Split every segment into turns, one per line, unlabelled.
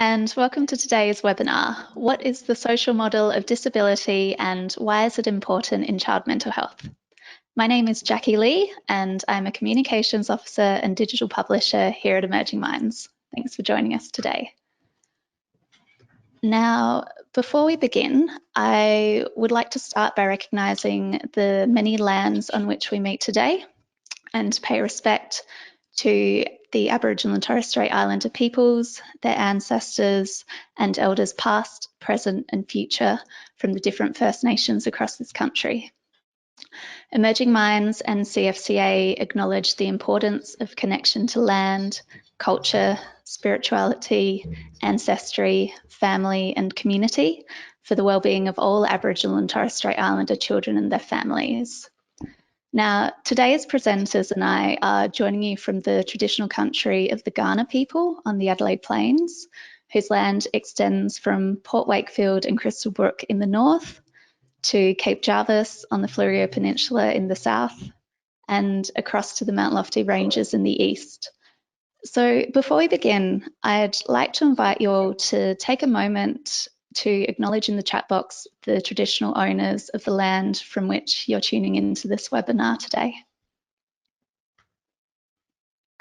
and welcome to today's webinar. What is the social model of disability and why is it important in child mental health? My name is Jackie Lee and I'm a Communications Officer and Digital Publisher here at Emerging Minds. Thanks for joining us today. Now, before we begin, I would like to start by recognising the many lands on which we meet today and pay respect to the Aboriginal and Torres Strait Islander peoples, their ancestors and elders past, present and future from the different First Nations across this country. Emerging Minds and CFCA acknowledge the importance of connection to land, culture, spirituality, ancestry, family and community for the well-being of all Aboriginal and Torres Strait Islander children and their families. Now, today's presenters and I are joining you from the traditional country of the Kaurna people on the Adelaide Plains, whose land extends from Port Wakefield and Crystal Brook in the north to Cape Jarvis on the Fleurieu Peninsula in the south and across to the Mount Lofty Ranges in the east. So before we begin, I'd like to invite you all to take a moment to acknowledge in the chat box the traditional owners of the land from which you're tuning into this webinar today.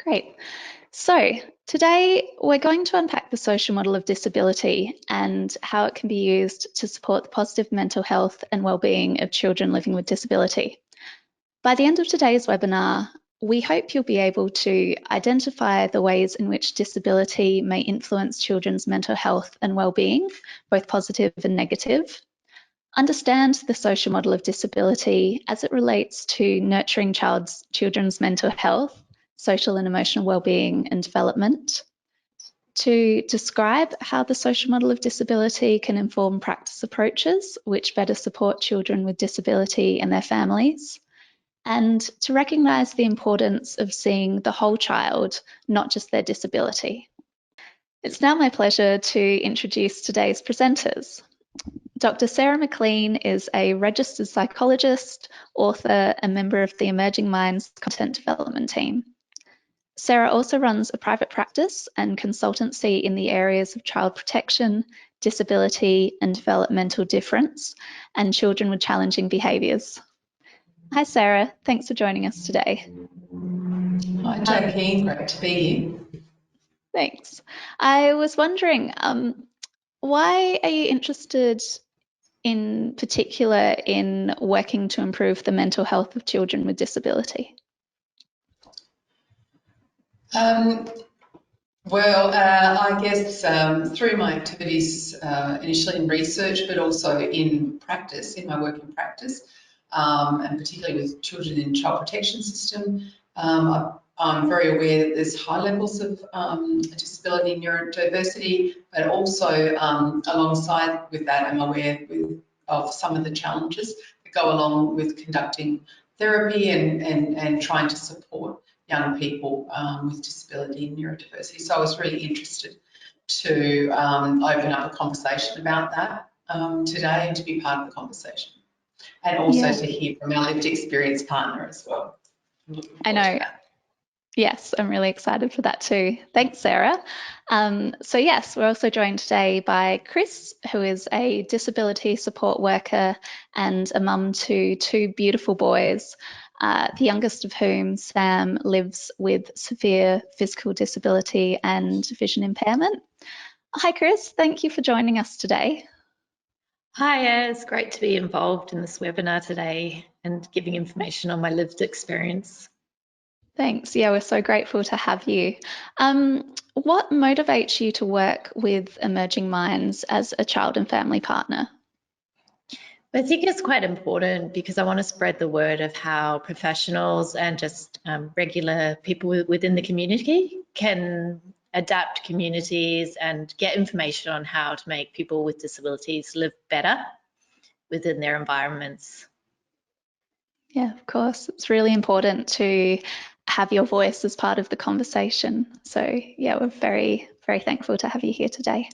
Great. So today we're going to unpack the social model of disability and how it can be used to support the positive mental health and well-being of children living with disability. By the end of today's webinar, we hope you'll be able to identify the ways in which disability may influence children's mental health and well-being, both positive and negative, understand the social model of disability as it relates to nurturing children's mental health, social and emotional well-being and development, to describe how the social model of disability can inform practice approaches which better support children with disability and their families, and to recognise the importance of seeing the whole child, not just their disability. It's now my pleasure to introduce today's presenters. Dr. Sarah McLean is a registered psychologist, author, and member of the Emerging Minds content development team. Sarah also runs a private practice and consultancy in the areas of child protection, disability, and developmental difference, and children with challenging behaviours. Hi, Sarah. Thanks for joining us today.
Hi, Jackie. Great to be here.
Thanks. I was wondering, why are you interested in particular in working to improve the mental health of children with disability?
I guess through my activities initially in research, but also in practice, in my work in practice, and particularly with children in child protection system, I'm very aware that there's high levels of disability and neurodiversity, but also alongside with that, I'm aware of some of the challenges that go along with conducting therapy and trying to support young people with disability and neurodiversity. So I was really interested to open up a conversation about that today and to be part of the conversation. And also to hear from our lived experience partner as well.
I know. Yes, I'm really excited for that too. Thanks, Sarah. So yes, we're also joined today by Chris, who is a disability support worker and a mum to two beautiful boys, the youngest of whom, Sam, lives with severe physical disability and vision impairment. Hi, Chris. Thank you for joining us today.
Hi, it's great to be involved in this webinar today and giving information on my lived experience.
Thanks. Yeah, we're so grateful to have you. What motivates you to work with Emerging Minds as a child and family partner?
I think it's quite important because I want to spread the word of how professionals and just regular people within the community can adapt communities and get information on how to make people with disabilities live better within their environments.
Yeah, of course. It's really important to have your voice as part of the conversation. So yeah, we're very, very thankful to have you here today.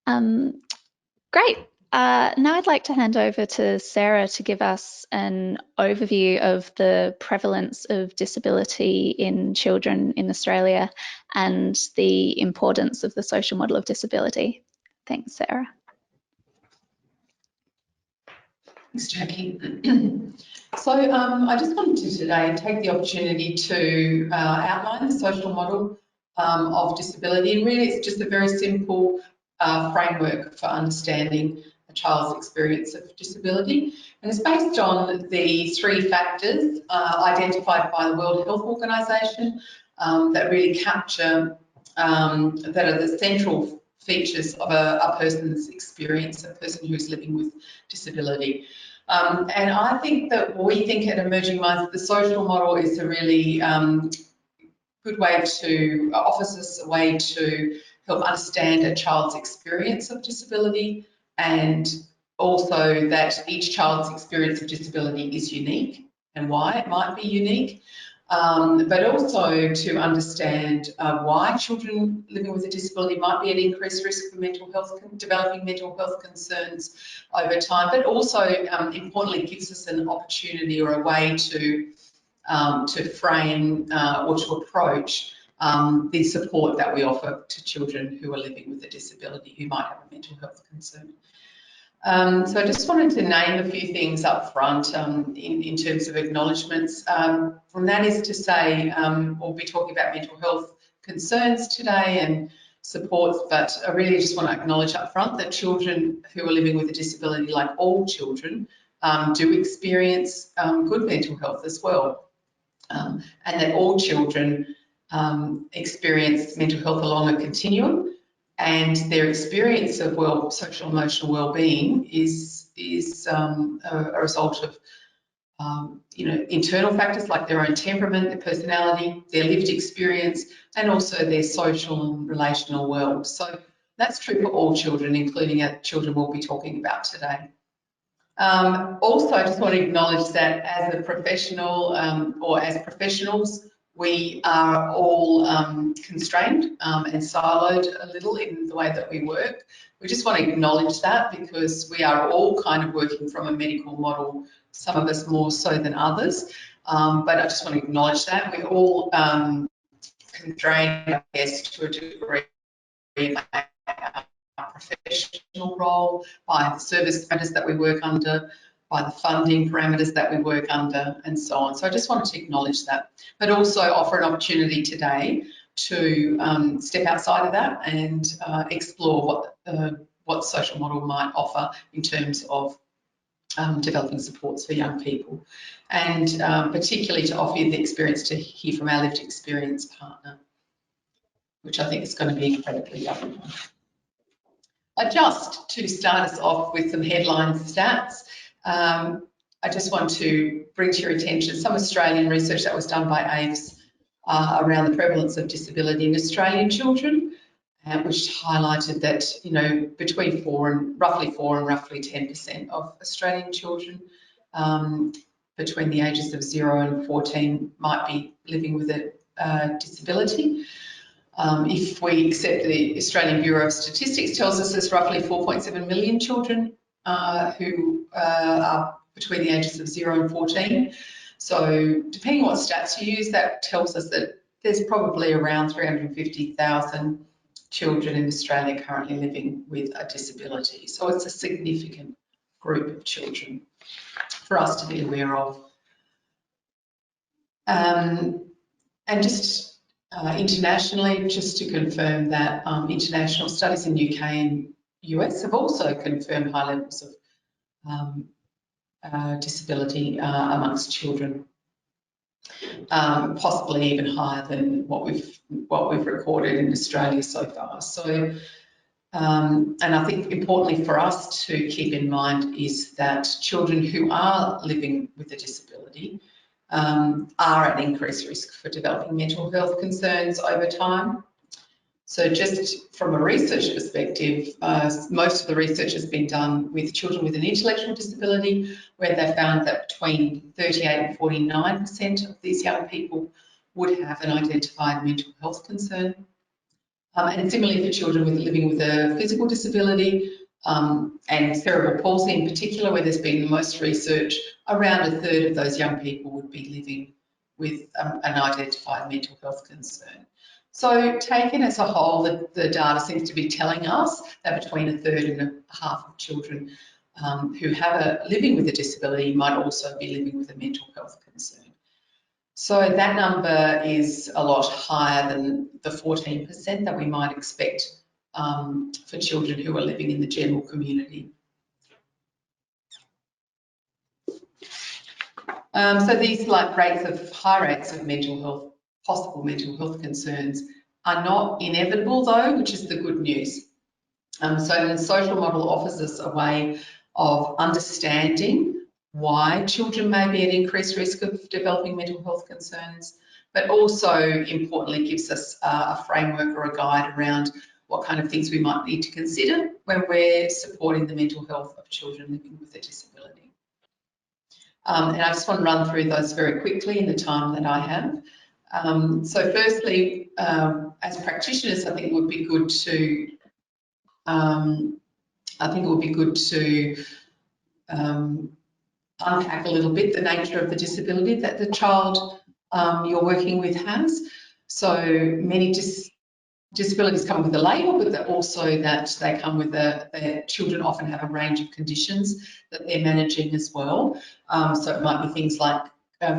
Great. Now I'd like to hand over to Sarah to give us an overview of the prevalence of disability in children in Australia and the importance of the social model of disability. Thanks, Sarah.
Thanks, Jackie. So I just wanted to today take the opportunity to outline the social model of disability, and really it's just a very simple framework for understanding a child's experience of disability, and it's based on the 3 factors identified by the World Health Organization that really capture, that are the central features of a person's experience, a person who's living with disability. And I think that we think at Emerging Minds, the social model is a really good way to, offers us a way to help understand a child's experience of disability, and also that each child's experience of disability is unique and why it might be unique. But also to understand why children living with a disability might be at increased risk for mental health, developing mental health concerns over time, but also importantly gives us an opportunity or a way to frame or to approach the support that we offer to children who are living with a disability who might have a mental health concern. So I just wanted to name a few things up front in terms of acknowledgements, and that is to say we'll be talking about mental health concerns today and supports, but I really just want to acknowledge up front that children who are living with a disability, like all children, do experience good mental health as well, and that all children experience mental health along a continuum, and their experience of social emotional well-being is a result of internal factors like their own temperament, their personality, their lived experience, and also their social and relational world. So that's true for all children, including our children we'll be talking about today. Also, I just want to acknowledge that as a professional or as professionals, we are all constrained and siloed a little in the way that we work. We just want to acknowledge that because we are all kind of working from a medical model, some of us more so than others, but I just want to acknowledge that. We're all constrained, I guess, to a degree by our professional role, by the service parameters that we work under, by the funding parameters that we work under, and so on. So I just wanted to acknowledge that, but also offer an opportunity today to step outside of that and explore what social model might offer in terms of developing supports for young people, and particularly to offer you the experience to hear from our lived experience partner, which I think is going to be incredibly valuable. Just to start us off with some headline stats, I just want to bring to your attention some Australian research that was done by AVES around the prevalence of disability in Australian children, which highlighted that between roughly 4 and roughly 10% of Australian children between the ages of 0 and 14 might be living with a disability. If we accept the Australian Bureau of Statistics tells us there's roughly 4.7 million children who are between the ages of 0 and 14. So depending on what stats you use, that tells us that there's probably around 350,000 children in Australia currently living with a disability. So it's a significant group of children for us to be aware of. And just internationally, just to confirm that international studies in UK and US have also confirmed high levels of disability amongst children, possibly even higher than what we've recorded in Australia so far. So, and I think importantly for us to keep in mind is that children who are living with a disability are at increased risk for developing mental health concerns over time. So just from a research perspective, most of the research has been done with children with an intellectual disability, where they found that between 38 and 49% of these young people would have an identified mental health concern. And similarly for children living with a physical disability, and cerebral palsy in particular, where there's been the most research, around a third of those young people would be living with an identified mental health concern. So taken as a whole, the data seems to be telling us that between a third and a half of children who have living with a disability might also be living with a mental health concern. So that number is a lot higher than the 14% that we might expect for children who are living in the general community. So these high rates of possible mental health concerns are not inevitable though, which is the good news. So the social model offers us a way of understanding why children may be at increased risk of developing mental health concerns, but also importantly gives us a framework or a guide around what kind of things we might need to consider when we're supporting the mental health of children living with a disability. And I just want to run through those very quickly in the time that I have. So firstly, as practitioners, I think it would be good to unpack a little bit the nature of the disability that the child you're working with has. So many disabilities come with a label, but also that they come with their children often have a range of conditions that they're managing as well. So it might be things like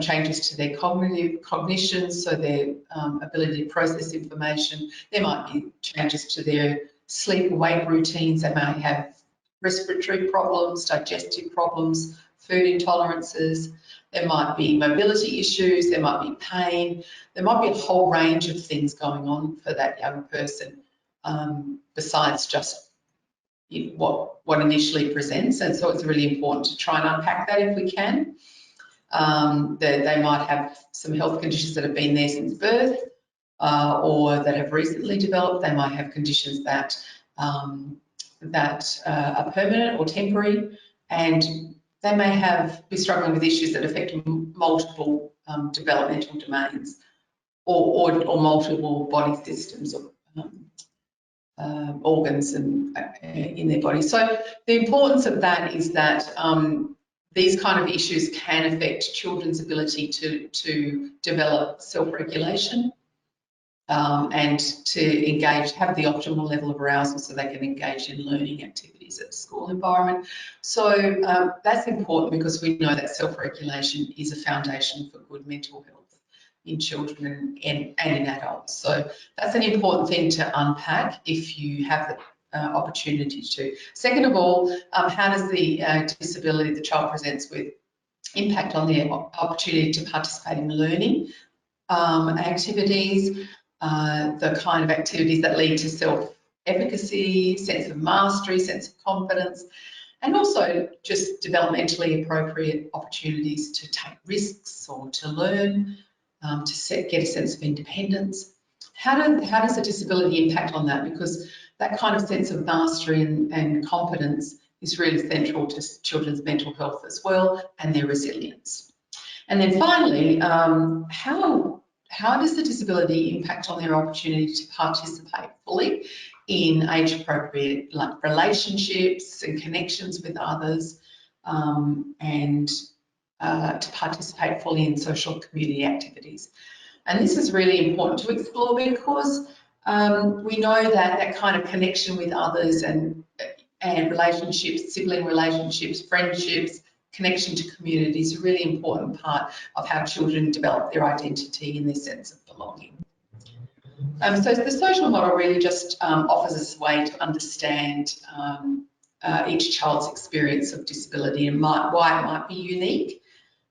changes to their cognition, so their ability to process information. There might be changes to their sleep and wake routines. They may have respiratory problems, digestive problems, food intolerances. There might be mobility issues, there might be pain, there might be a whole range of things going on for that young person besides just what initially presents. And so it's really important to try and unpack that if we can. They might have some health conditions that have been there since birth or that have recently developed. They might have conditions that are permanent or temporary, and they may be struggling with issues that affect multiple developmental domains or multiple body systems or organs in their body. So the importance of that is that these kind of issues can affect children's ability to develop self-regulation and to have the optimal level of arousal so they can engage in learning activities at the school environment. So that's important because we know that self-regulation is a foundation for good mental health in children and in adults. So that's an important thing to unpack if you have the opportunity to. Second of all, how does the disability the child presents with impact on their opportunity to participate in learning activities, the kind of activities that lead to self-efficacy, sense of mastery, sense of confidence, and also just developmentally appropriate opportunities to take risks or to learn, to get a sense of independence. How does a disability impact on that? Because that kind of sense of mastery and competence is really central to children's mental health as well and their resilience. And then finally, how does the disability impact on their opportunity to participate fully in age-appropriate relationships and connections with others, and to participate fully in social community activities? And this is really important to explore because we know that kind of connection with others and relationships, sibling relationships, friendships, connection to community is a really important part of how children develop their identity and their sense of belonging. So the social model really just offers us a way to understand each child's experience of disability and why it might be unique,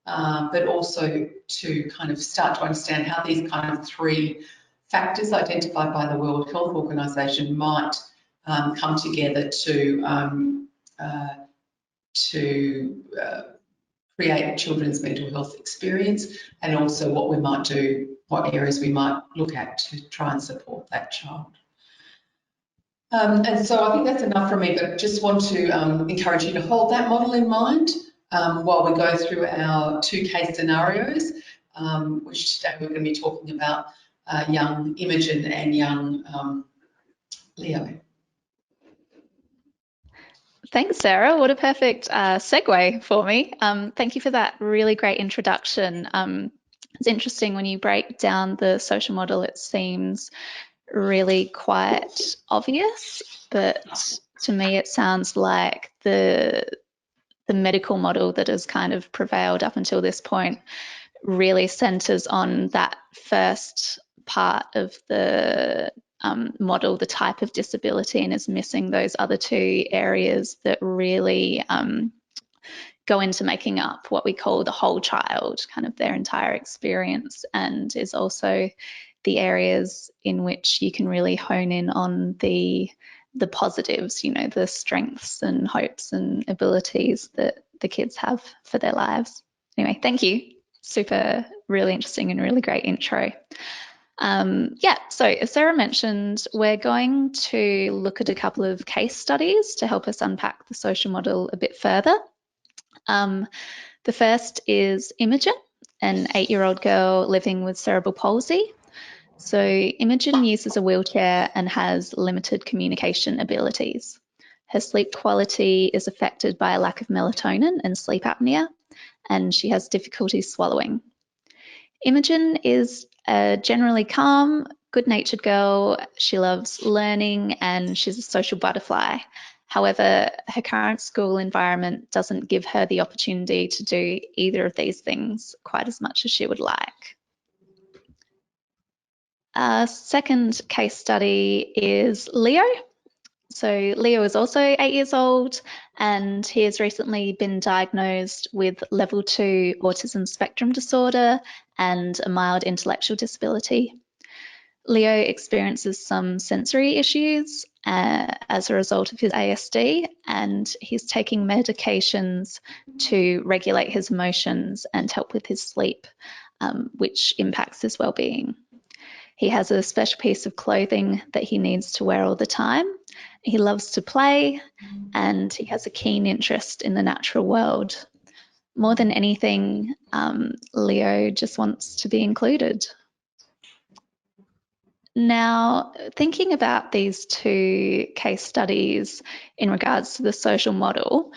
but also to kind of start to understand how these kind of three factors identified by the World Health Organization might come together to create children's mental health experience, and also what we might do, what areas we might look at to try and support that child. And so I think that's enough from me, but just want to encourage you to hold that model in mind while we go through our two case scenarios, which today we're going to be talking about young Imogen and young Leo.
Thanks, Sarah. What a perfect segue for me. Thank you for that really great introduction It's interesting when you break down the social model, it seems really quite obvious, but to me it sounds like the medical model that has kind of prevailed up until this point really centres on that first part of the model, the type of disability, and is missing those other two areas that really go into making up what we call the whole child, kind of their entire experience, and is also the areas in which you can really hone in on the positives, you know, the strengths and hopes and abilities that the kids have for their lives. Anyway, thank you. Super, really interesting and really great intro. Yeah, so as Sarah mentioned, we're going to look at a couple of case studies to help us unpack the social model a bit further. The first is Imogen, an 8-year-old girl living with cerebral palsy. So Imogen uses a wheelchair and has limited communication abilities. Her sleep quality is affected by a lack of melatonin and sleep apnea, and she has difficulty swallowing. Imogen is a generally calm, good-natured girl. She loves learning and she's a social butterfly. However, her current school environment doesn't give her the opportunity to do either of these things quite as much as she would like. Our second case study is Leo. So Leo is also 8 years old and he has recently been diagnosed with level 2 autism spectrum disorder and a mild intellectual disability. Leo experiences some sensory issues as a result of his ASD, and he's taking medications to regulate his emotions and help with his sleep, which impacts his well-being. He has a special piece of clothing that he needs to wear all the time. He loves to play and he has a keen interest in the natural world. More than anything, Leo just wants to be included. Now, thinking about these two case studies in regards to the social model,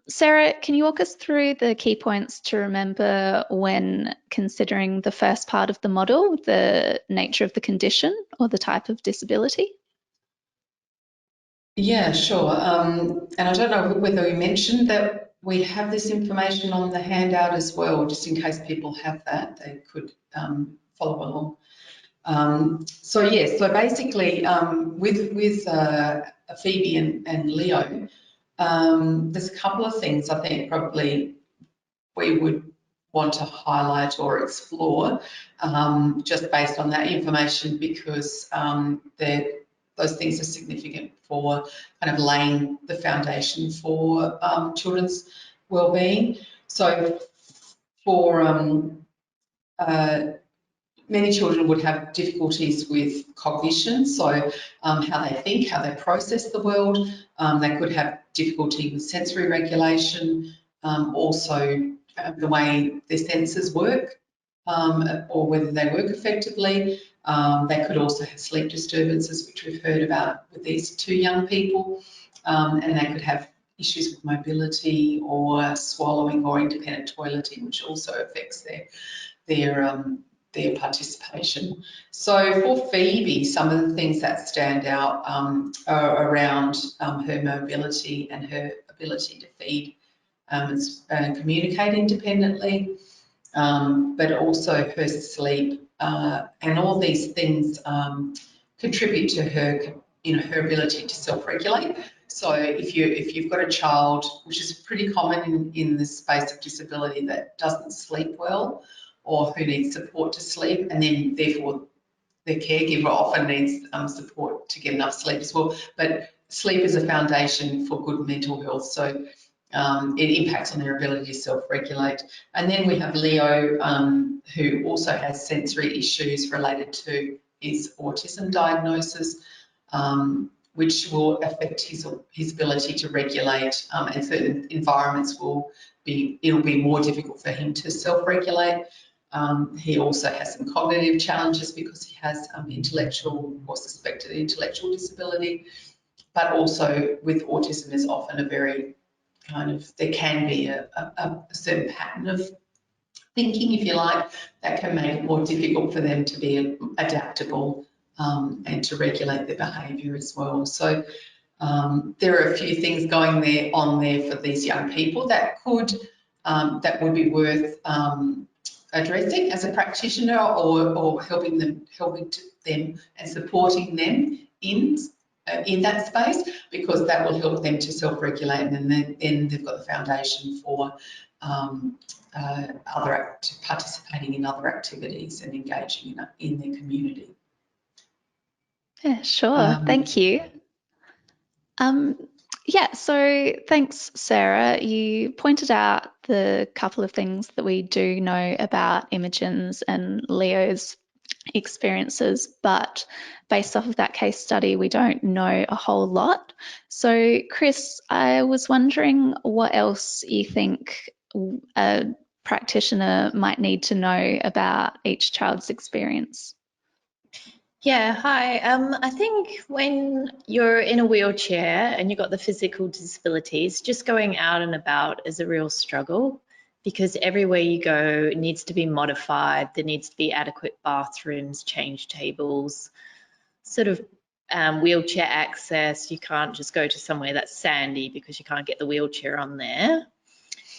Sarah, can you walk us through the key points to remember when considering the first part of the model, the nature of the condition or the type of disability?
Yeah, sure. And I don't know whether we mentioned that we have this information on the handout as well, just in case people have that, they could follow along. So basically with Phoebe and Leo, there's a couple of things I think probably we would want to highlight or explore just based on that information, because those things are significant for kind of laying the foundation for children's well-being. So for many children would have difficulties with cognition, so how they think, how they process the world. They could have difficulty with sensory regulation, also the way their senses work, or whether they work effectively. They could also have sleep disturbances, which we've heard about with these two young people, and they could have issues with mobility or swallowing or independent toileting, which also affects their participation. So for Phoebe, some of the things that stand out are around her mobility and her ability to feed and communicate independently, but also her sleep, and all these things contribute to her, her ability to self-regulate. So if you've got a child, which is pretty common in the space of disability, that doesn't sleep well, or who needs support to sleep, and then therefore the caregiver often needs support to get enough sleep as well. But sleep is a foundation for good mental health, so it impacts on their ability to self-regulate. And then we have Leo, who also has sensory issues related to his autism diagnosis, which will affect his ability to regulate, and certain environments it'll be more difficult for him to self-regulate. He also has some cognitive challenges because he has intellectual or suspected intellectual disability, but also with autism is often a very there can be a certain pattern of thinking, if you like, that can make it more difficult for them to be adaptable and to regulate their behaviour as well. So there are a few things going on there for these young people that would be worth addressing as a practitioner, or helping them and supporting them in that space, because that will help them to self-regulate, and then they've got the foundation for participating in other activities and engaging in their community.
Yeah, sure. Thank you. Yeah, so thanks, Sarah. You pointed out the couple of things that we do know about Imogen's and Leo's experiences, but based off of that case study, we don't know a whole lot. So, Chris, I was wondering what else you think a practitioner might need to know about each child's experience.
Yeah, hi. I think when you're in a wheelchair and you've got the physical disabilities, just going out and about is a real struggle, because everywhere you go needs to be modified. There needs to be adequate bathrooms, change tables, sort of wheelchair access. You can't just go to somewhere that's sandy because you can't get the wheelchair on there.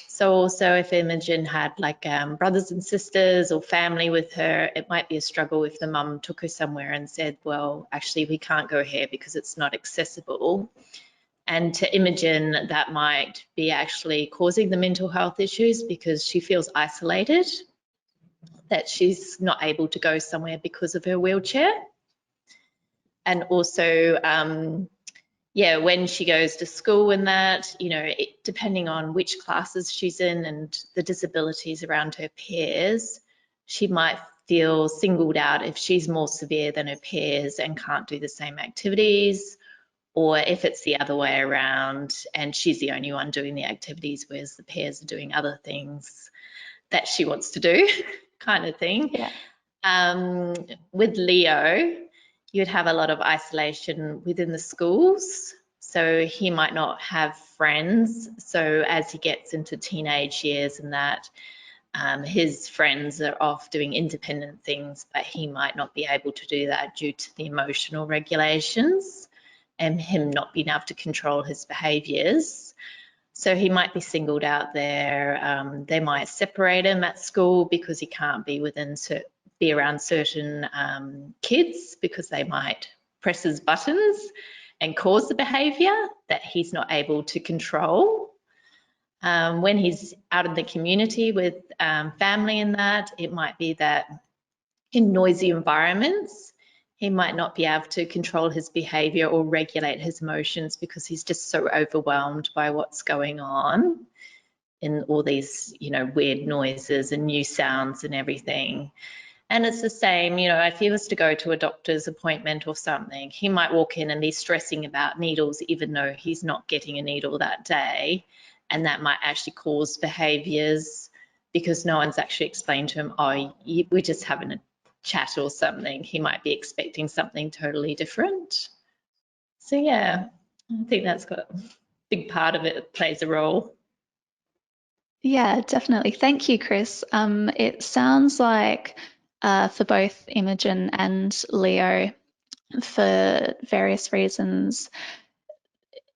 So also, if Imogen had like brothers and sisters or family with her, it might be a struggle if the mum took her somewhere and said, well, actually, we can't go here because it's not accessible. And to Imogen, that might be actually causing the mental health issues, because she feels isolated, that she's not able to go somewhere because of her wheelchair. And also, yeah, when she goes to school and that, you know, depending on which classes she's in and the disabilities around her peers, she might feel singled out if she's more severe than her peers and can't do the same activities, or if it's the other way around and she's the only one doing the activities, whereas the peers are doing other things that she wants to do, kind of thing.
Yeah.
With Leo, you'd have a lot of isolation within the schools. So he might not have friends. So as he gets into teenage years and that, his friends are off doing independent things, but he might not be able to do that due to the emotional regulations and him not being able to control his behaviours. So he might be singled out there. They might separate him at school because he can't be around certain kids, because they might press his buttons and cause the behaviour that he's not able to control. When he's out in the community with family and that, it might be that in noisy environments, he might not be able to control his behaviour or regulate his emotions because he's just so overwhelmed by what's going on in all these, you know, weird noises and new sounds and everything. And it's the same, you know, if he was to go to a doctor's appointment or something, he might walk in and be stressing about needles, even though he's not getting a needle that day. And that might actually cause behaviours because no one's actually explained to him, oh, we're just having a chat or something. He might be expecting something totally different. So yeah, I think that's got a big part of it plays a role.
Yeah, definitely. Thank you, Chris. It sounds like for both Imogen and Leo, for various reasons,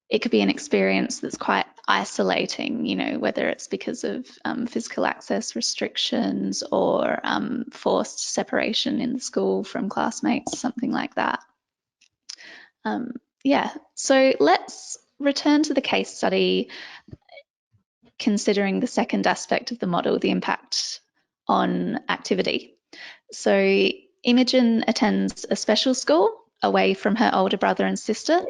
it could be an experience that's quite isolating, you know, whether it's because of physical access restrictions or forced separation in the school from classmates, something like that. Yeah, so let's return to the case study, considering the second aspect of the model, the impact on activity. So Imogen attends a special school away from her older brother and sister.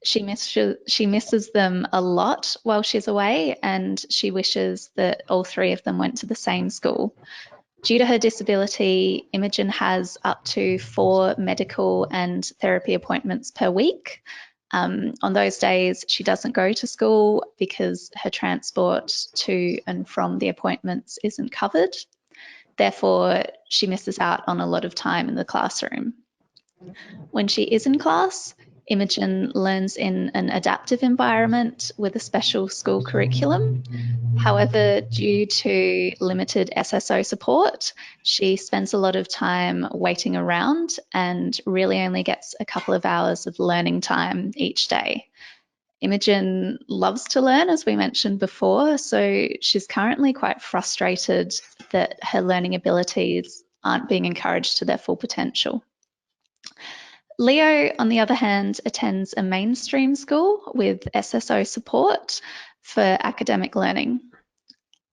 She misses them a lot while she's away, and she wishes that all three of them went to the same school. Due to her disability, Imogen has up to 4 medical and therapy appointments per week. On those days, she doesn't go to school because her transport to and from the appointments isn't covered. Therefore, she misses out on a lot of time in the classroom. When she is in class, Imogen learns in an adaptive environment with a special school curriculum. However, due to limited SSO support, she spends a lot of time waiting around and really only gets a couple of hours of learning time each day. Imogen loves to learn, as we mentioned before, so she's currently quite frustrated that her learning abilities aren't being encouraged to their full potential. Leo, on the other hand, attends a mainstream school with SSO support for academic learning.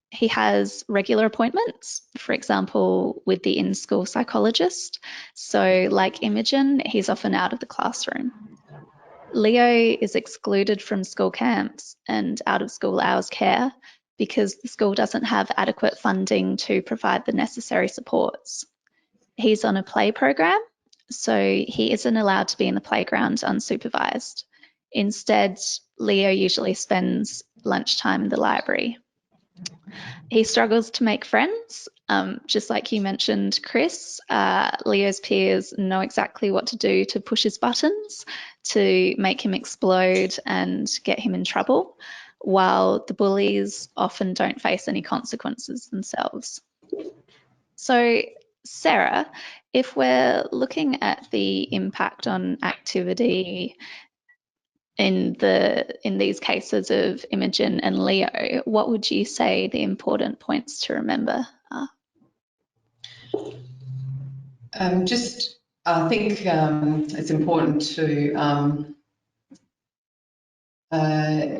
He has regular appointments, for example, with the in-school psychologist. So, like Imogen, he's often out of the classroom. Leo is excluded from school camps and out of school hours care because the school doesn't have adequate funding to provide the necessary supports. He's on a play program, so he isn't allowed to be in the playground unsupervised. Instead, Leo usually spends lunchtime in the library. He struggles to make friends. Just like you mentioned, Chris, Leo's peers know exactly what to do to push his buttons, to make him explode and get him in trouble, while the bullies often don't face any consequences themselves. So, Sarah, if we're looking at the impact on activity in these cases of Imogen and Leo, what would you say the important points to remember are?
I think it's important to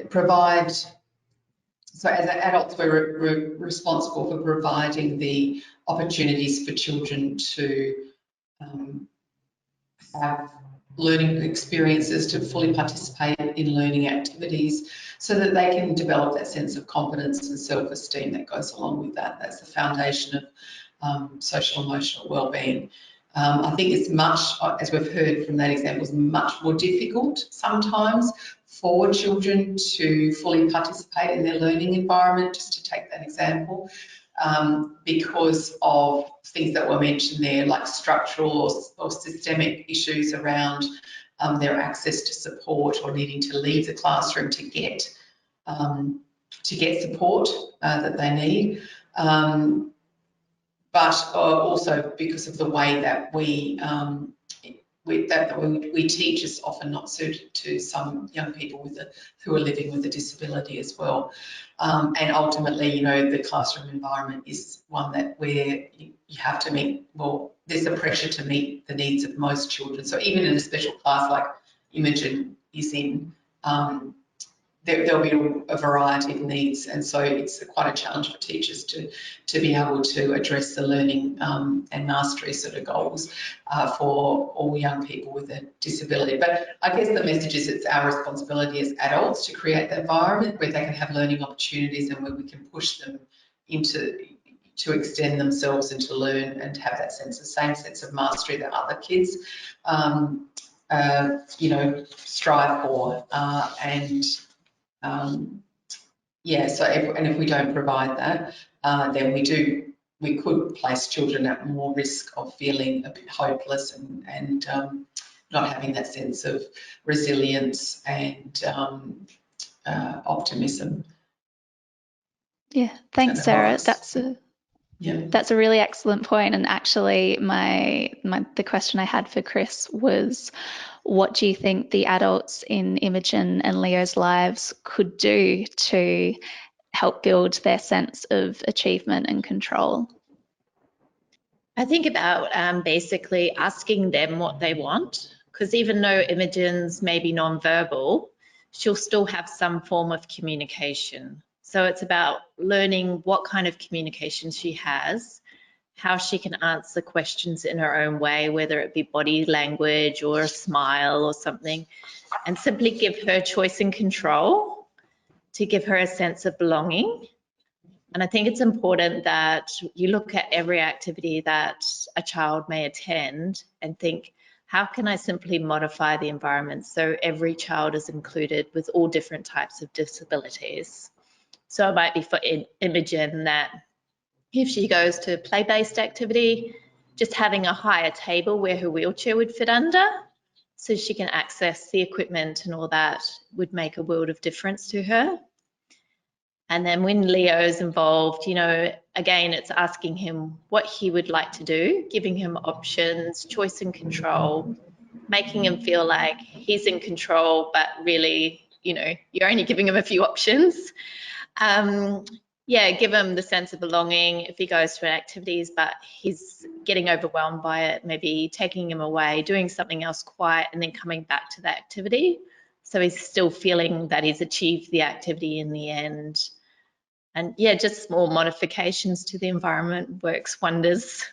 provide. So as adults, we're responsible for providing the opportunities for children to have learning experiences, to fully participate in learning activities so that they can develop that sense of confidence and self-esteem that goes along with that. That's the foundation of social emotional wellbeing. I think it's much, as we've heard from that example, is much more difficult sometimes for children to fully participate in their learning environment, just to take that example, because of things that were mentioned there, like structural or systemic issues around their access to support or needing to leave the classroom to get support that they need. But also because of the way that we teach is often not suited to some young people who are living with a disability as well. And ultimately, you know, the classroom environment is one where you have to meet, well, there's a pressure to meet the needs of most children. So even in a special class like Imogen is in, there'll be a variety of needs, and so it's quite a challenge for teachers to be able to address the learning and mastery sort of goals for all young people with a disability. But I guess the message is it's our responsibility as adults to create that environment where they can have learning opportunities and where we can push them to extend themselves and to learn and have that same sense of mastery that other kids you know, strive for, yeah, so if we don't provide that, then we could place children at more risk of feeling a bit hopeless and not having that sense of resilience and optimism.
Yeah, thanks, Sarah.
Yeah.
That's a really excellent point. And actually, the question I had for Chris was, what do you think the adults in Imogen and Leo's lives could do to help build their sense of achievement and control?
I think about basically asking them what they want, because even though Imogen's maybe non-verbal, she'll still have some form of communication. So it's about learning what kind of communication she has, how she can answer questions in her own way, whether it be body language or a smile or something, and simply give her choice and control to give her a sense of belonging. And I think it's important that you look at every activity that a child may attend and think, how can I simply modify the environment so every child is included with all different types of disabilities? So it might be for Imogen that if she goes to play-based activity, just having a higher table where her wheelchair would fit under, so she can access the equipment and all that would make a world of difference to her. And then when Leo's involved, you know, again, it's asking him what he would like to do, giving him options, choice and control, making him feel like he's in control, but really, you know, you're only giving him a few options. Yeah, give him the sense of belonging if he goes to activities, but he's getting overwhelmed by it, maybe taking him away, doing something else quiet, and then coming back to that activity. So he's still feeling that he's achieved the activity in the end. And yeah, just small modifications to the environment works wonders.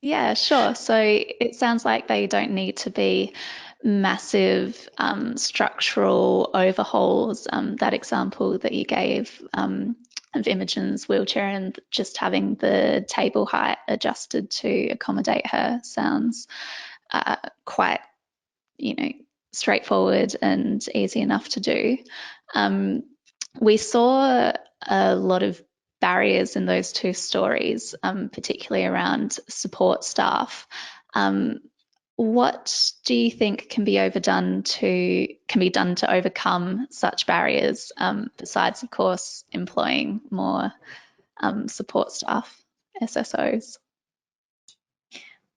Yeah, sure. So it sounds like they don't need to be massive structural overhauls. That example that you gave of Imogen's wheelchair and just having the table height adjusted to accommodate her sounds quite, you know, straightforward and easy enough to do. We saw a lot of barriers in those two stories, particularly around support staff. What do you think can be done to overcome such barriers, besides, of course, employing more support staff, SSOs?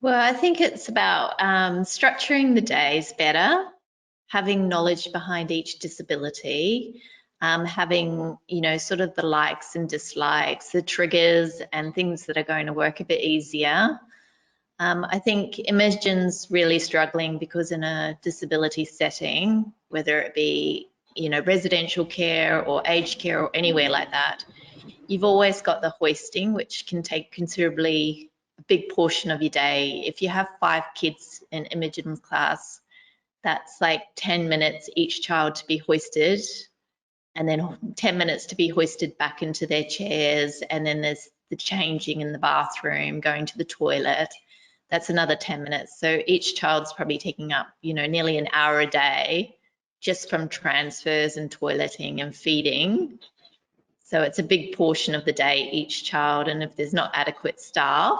Well, I think it's about structuring the days better, having knowledge behind each disability, having, you know, sort of the likes and dislikes, the triggers and things that are going to work a bit easier. I think Imogen's really struggling because in a disability setting, whether it be, you know, residential care or aged care or anywhere like that, you've always got the hoisting, which can take considerably a big portion of your day. If you have 5 kids in Imogen's class, that's like 10 minutes each child to be hoisted, and then 10 minutes to be hoisted back into their chairs, and then there's the changing in the bathroom, going to the toilet. That's another 10 minutes. So each child's probably taking up, you know, nearly an hour a day just from transfers and toileting and feeding. So it's a big portion of the day each child, and if there's not adequate staff,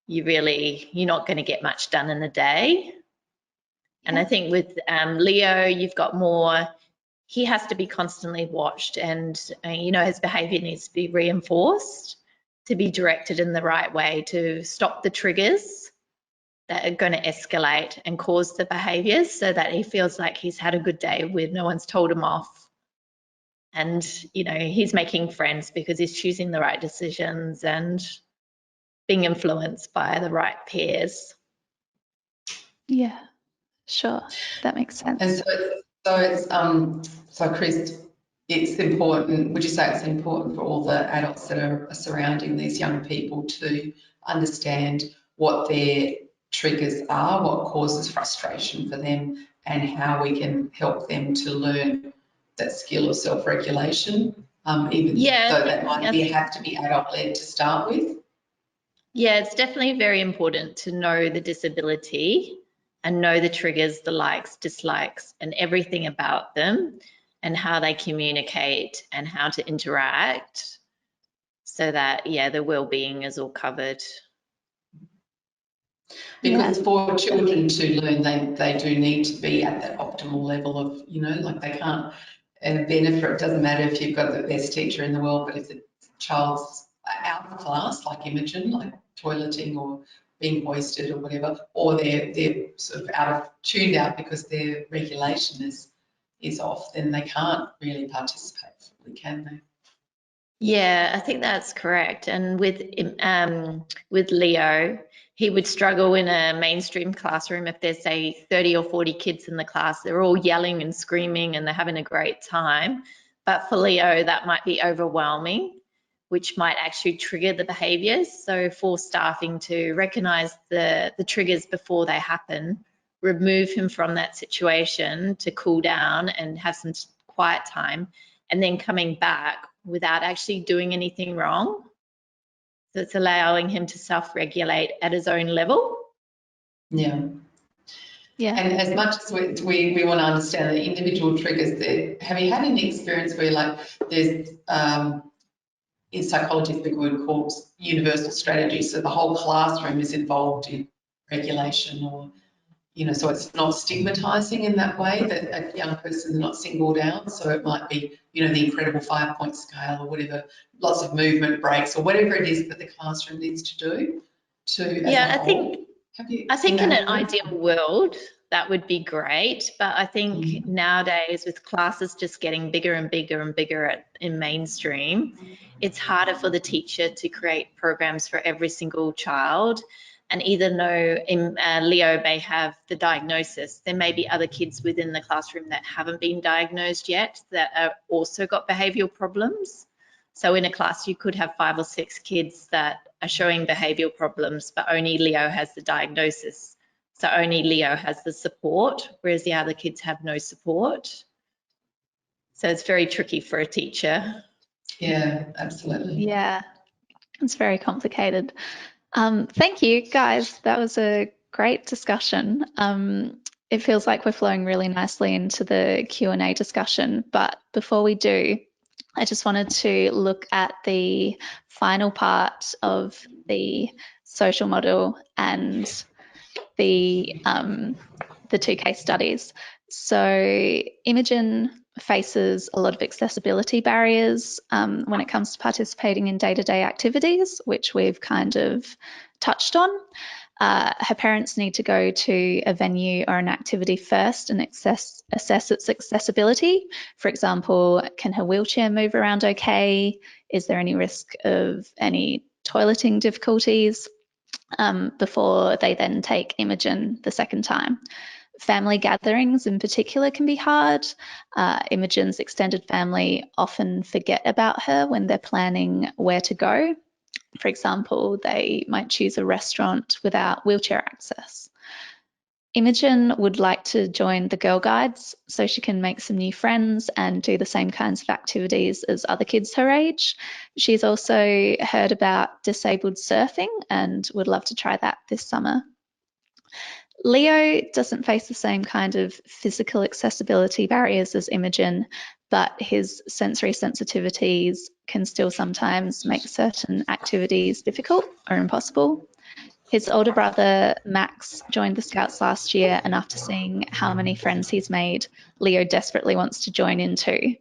you're not going to get much done in a day. And I think with Leo, you've got more, he has to be constantly watched, and you know, his behavior needs to be reinforced, to be directed in the right way, to stop the triggers that are going to escalate and cause the behaviors, so that he feels like he's had a good day where no one's told him off. And, you know, he's making friends because he's choosing the right decisions and being influenced by the right peers.
Yeah, sure. That makes sense.
And so Chris, it's important, would you say it's important for all the adults that are surrounding these young people to understand what their triggers are, what causes frustration for them, and how we can help them to learn that skill of self-regulation, even though that might have to be adult-led to start with?
Yeah, it's definitely very important to know the disability and know the triggers, the likes, dislikes, and everything about them, and how they communicate and how to interact, so that, yeah, the well-being is all covered.
Because for children to learn, they do need to be at that optimal level of, you know, like they can't benefit. It doesn't matter if you've got the best teacher in the world, but if the child's out of class, like Imogen, like toileting or being hoisted or whatever, or they're sort of tuned out because their regulation is off, then they can't really participate fully, can they?
Yeah, I think that's correct. And with Leo, he would struggle in a mainstream classroom if there's, say, 30 or 40 kids in the class. They're all yelling and screaming and they're having a great time. But for Leo, that might be overwhelming, which might actually trigger the behaviours. So for staffing to recognise the triggers before they happen, remove him from that situation to cool down and have some quiet time, and then coming back without actually doing anything wrong. So it's allowing him to self-regulate at his own level.
Yeah.
Yeah.
And as much as we want to understand the individual triggers, have you had any experience where, like, there's in psychology, the word called universal strategy, so the whole classroom is involved in regulation, or, so it's not stigmatising in that way, that a young person is not singled out. So it might be, the incredible 5-point scale or whatever, lots of movement breaks or whatever it is that the classroom needs to do as a whole.
I think in an ideal world, that would be great. But I think nowadays, with classes just getting bigger and bigger and bigger in mainstream, it's harder for the teacher to create programs for every single child. And even though Leo may have the diagnosis, there may be other kids within the classroom that haven't been diagnosed yet that are also got behavioural problems. So in a class, you could have 5 or 6 kids that are showing behavioural problems, but only Leo has the diagnosis. So only Leo has the support, whereas the other kids have no support. So it's very tricky for a teacher.
Yeah, absolutely.
Yeah, it's very complicated. Thank you, guys. That was a great discussion. It feels like we're flowing really nicely into the Q&A discussion, but before we do, I just wanted to look at the final part of the social model and the 2 case studies. So Imogen faces a lot of accessibility barriers when it comes to participating in day-to-day activities, which we've kind of touched on. Her parents need to go to a venue or an activity first and assess its accessibility. For example, can her wheelchair move around okay? Is there any risk of any toileting difficulties? Before they then take Imogen the second time. Family gatherings in particular can be hard. Imogen's extended family often forget about her when they're planning where to go. For example, they might choose a restaurant without wheelchair access. Imogen would like to join the Girl Guides so she can make some new friends and do the same kinds of activities as other kids her age. She's also heard about disabled surfing and would love to try that this summer. Leo doesn't face the same kind of physical accessibility barriers as Imogen, but his sensory sensitivities can still sometimes make certain activities difficult or impossible. His older brother, Max, joined the Scouts last year, and after seeing how many friends he's made, Leo desperately wants to join in too.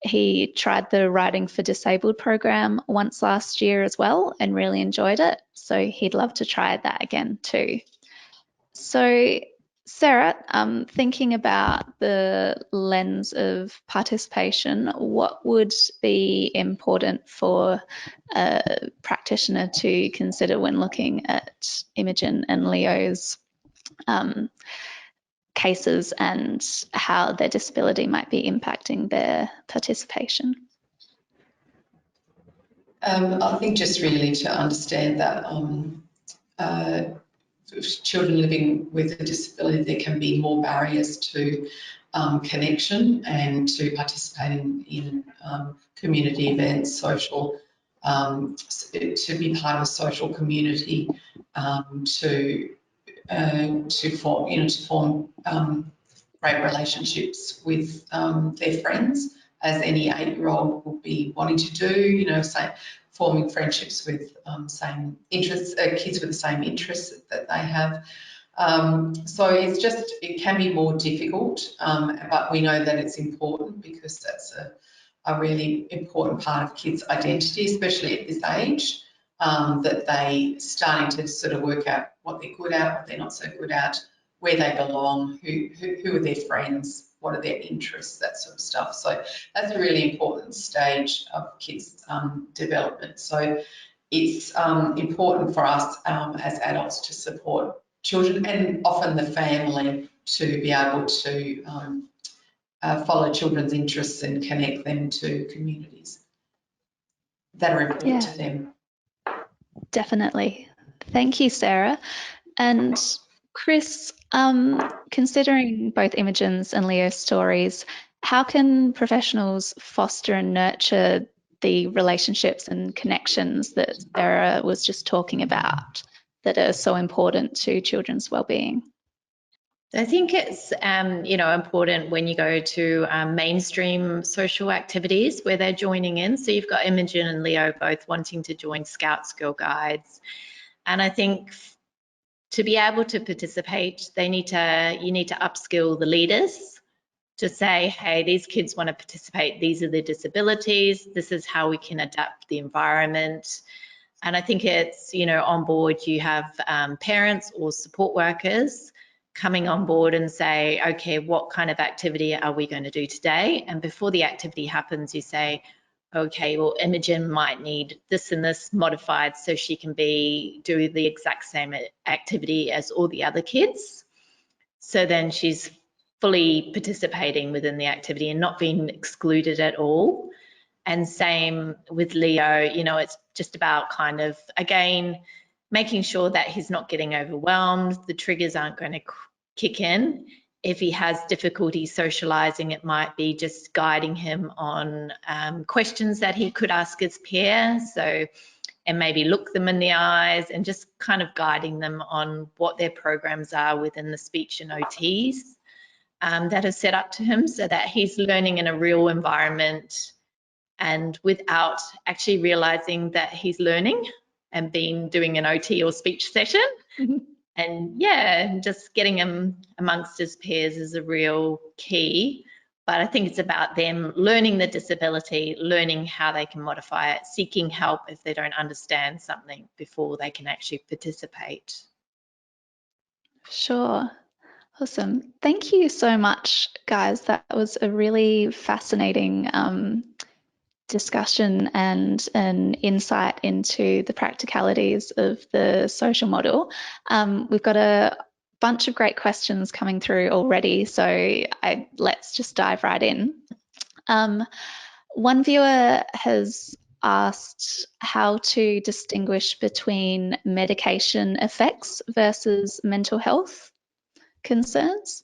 He tried the Writing for Disabled program once last year as well and really enjoyed it, so he'd love to try that again too. So, Sarah, thinking about the lens of participation, what would be important for a practitioner to consider when looking at Imogen and Leo's cases and how their disability might be impacting their participation?
I think just really to understand that children living with a disability, there can be more barriers to connection and to participating in community events, social, to be part of a social community, to form great relationships with their friends, as any 8-year-old will be wanting to do. Say, forming friendships with same interests, kids with the same interests that they have. So it can be more difficult, but we know that it's important because that's a really important part of kids' identity, especially at this age, that they starting to sort of work out what they're good at, what they're not so good at, where they belong, who are their friends, what are their interests, that sort of stuff. So that's a really important stage of kids' development. So it's important for us as adults to support children and often the family to be able to follow children's interests and connect them to communities that are important to them.
Definitely. Thank you, Sarah. And Chris, considering both Imogen's and Leo's stories, how can professionals foster and nurture the relationships and connections that Sarah was just talking about that are so important to children's well-being?
I think it's important when you go to mainstream social activities where they're joining in. So you've got Imogen and Leo both wanting to join Scouts, Girl Guides, and I think to be able to participate, you need to upskill the leaders to say, hey, these kids want to participate, these are their disabilities, this is how we can adapt the environment. And I think it's, on board you have parents or support workers coming on board and say, okay, what kind of activity are we going to do today? And before the activity happens, you say, okay, well, Imogen might need this and this modified so she can do the exact same activity as all the other kids. So then she's fully participating within the activity and not being excluded at all. And same with Leo, it's just about kind of, again, making sure that he's not getting overwhelmed. The triggers aren't going to kick in. If he has difficulty socializing, it might be just guiding him on questions that he could ask his peer. So, and maybe look them in the eyes and just kind of guiding them on what their programs are within the speech and OTs that are set up to him, so that he's learning in a real environment and without actually realizing that he's learning and doing an OT or speech session. And yeah, just getting him amongst his peers is a real key. But I think it's about them learning the disability, learning how they can modify it, seeking help if they don't understand something before they can actually participate.
Sure. Awesome. Thank you so much, guys. That was a really fascinating discussion and an insight into the practicalities of the social model. We've got a bunch of great questions coming through already, so let's just dive right in. One viewer has asked how to distinguish between medication effects versus mental health concerns.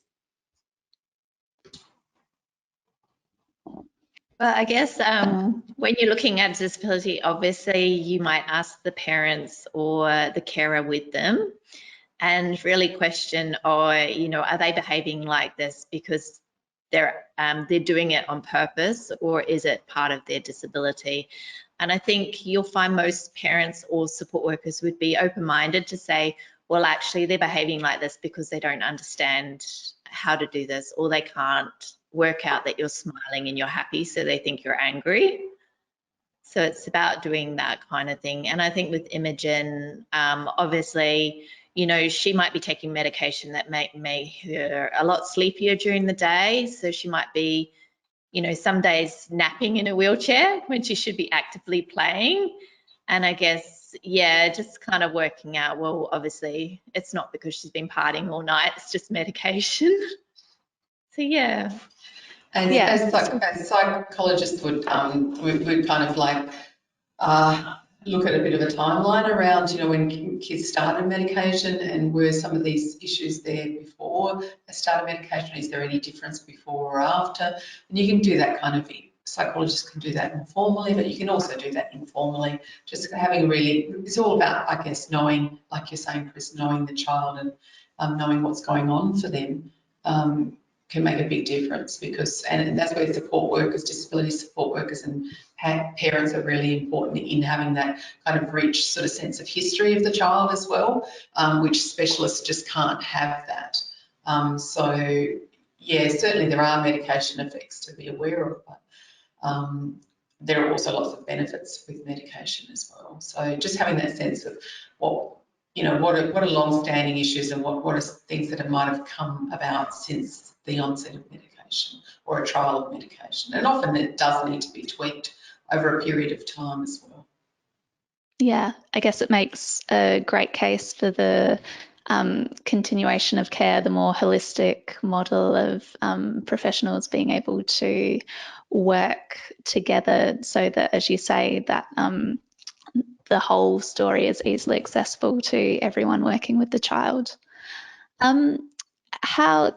Well, I guess when you're looking at disability, obviously you might ask the parents or the carer with them and really question, are they behaving like this because they're doing it on purpose, or is it part of their disability? And I think you'll find most parents or support workers would be open-minded to say, well, actually they're behaving like this because they don't understand how to do this, or they can't work out that you're smiling and you're happy, so they think you're angry. So it's about doing that kind of thing. And I think with Imogen, obviously, she might be taking medication that make her a lot sleepier during the day. So she might be, some days napping in a wheelchair when she should be actively playing. And I guess, yeah, just kind of working out, well, obviously it's not because she's been partying all night, it's just medication. So yeah.
And
Yeah.
as psychologists would kind of like look at a bit of a timeline around, when kids started medication, and were some of these issues there before they started medication? Is there any difference before or after? And you can do that kind of, psychologists can do that more formally, but you can also do that informally. Just having it's all about, I guess, knowing, like you're saying, Chris, knowing the child and knowing what's going on for them. Can make a big difference, and that's where support workers, disability support workers and parents are really important in having that kind of rich sort of sense of history of the child as well, which specialists just can't have that. So yeah, certainly there are medication effects to be aware of, but there are also lots of benefits with medication as well. So just having that sense of what are long-standing issues, and what are things that might have come about since the onset of medication or a trial of medication. And often it does need to be tweaked over a period of time as well.
Yeah, I guess it makes a great case for the continuation of care, the more holistic model of professionals being able to work together, so that, as you say, that the whole story is easily accessible to everyone working with the child.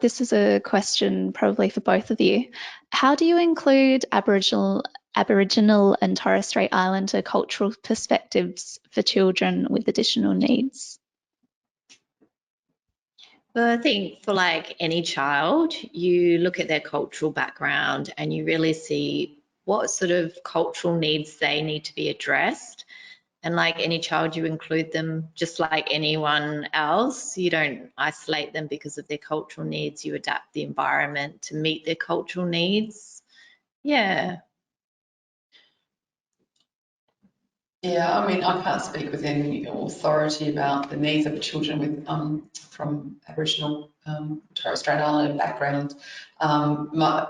This is a question probably for both of you. How do you include Aboriginal and Torres Strait Islander cultural perspectives for children with additional needs?
Well, I think for like any child, you look at their cultural background and you really see what sort of cultural needs they need to be addressed. And like any child, you include them just like anyone else. You don't isolate them because of their cultural needs. You adapt the environment to meet their cultural needs. Yeah.
Yeah, I mean, I can't speak with any authority about the needs of children with from Aboriginal Torres Strait Islander background,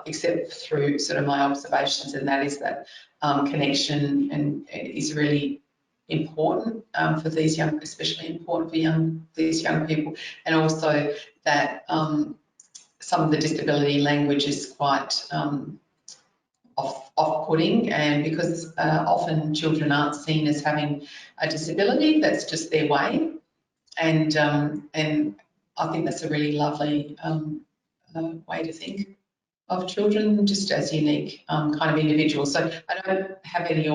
except through sort of my observations, and that is that connection and is really important for these young, especially important for these young people, and also that some of the disability language is quite off-putting, and because often children aren't seen as having a disability, that's just their way, and I think that's a really lovely way to think of children, just as unique kind of individuals. So I don't have any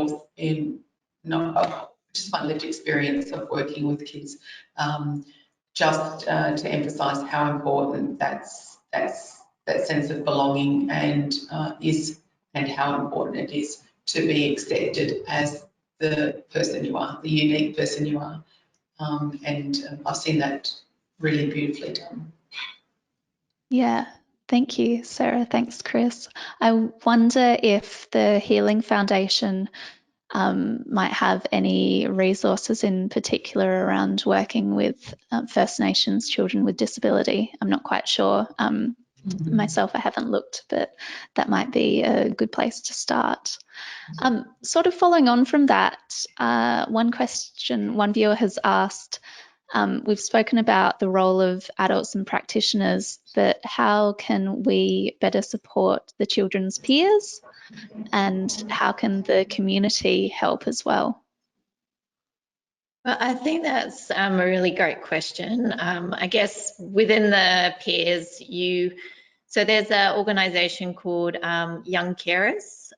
just my lived experience of working with kids, just to emphasise how important that sense of belonging is, and how important it is to be accepted as the person you are, the unique person you are. I've seen that really beautifully done.
Yeah, thank you, Sarah. Thanks, Chris. I wonder if the Healing Foundation might have any resources in particular around working with First Nations children with disability. I'm not quite sure. Myself, I haven't looked, but that might be a good place to start. Sort of following on from that, one question one viewer has asked, we've spoken about the role of adults and practitioners, but how can we better support the children's peers, and how can the community help as well?
Well, I think that's a really great question. I guess within the peers, so there's an organisation called Young Carers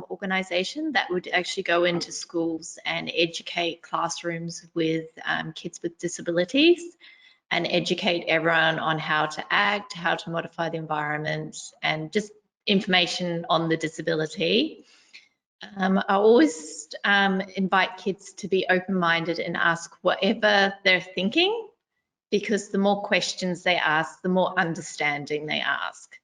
organisation that would actually go into schools and educate classrooms with kids with disabilities, and educate everyone on how to act, how to modify the environment, and just information on the disability. I always invite kids to be open-minded and ask whatever they're thinking, because the more questions they ask, the more understanding they ask.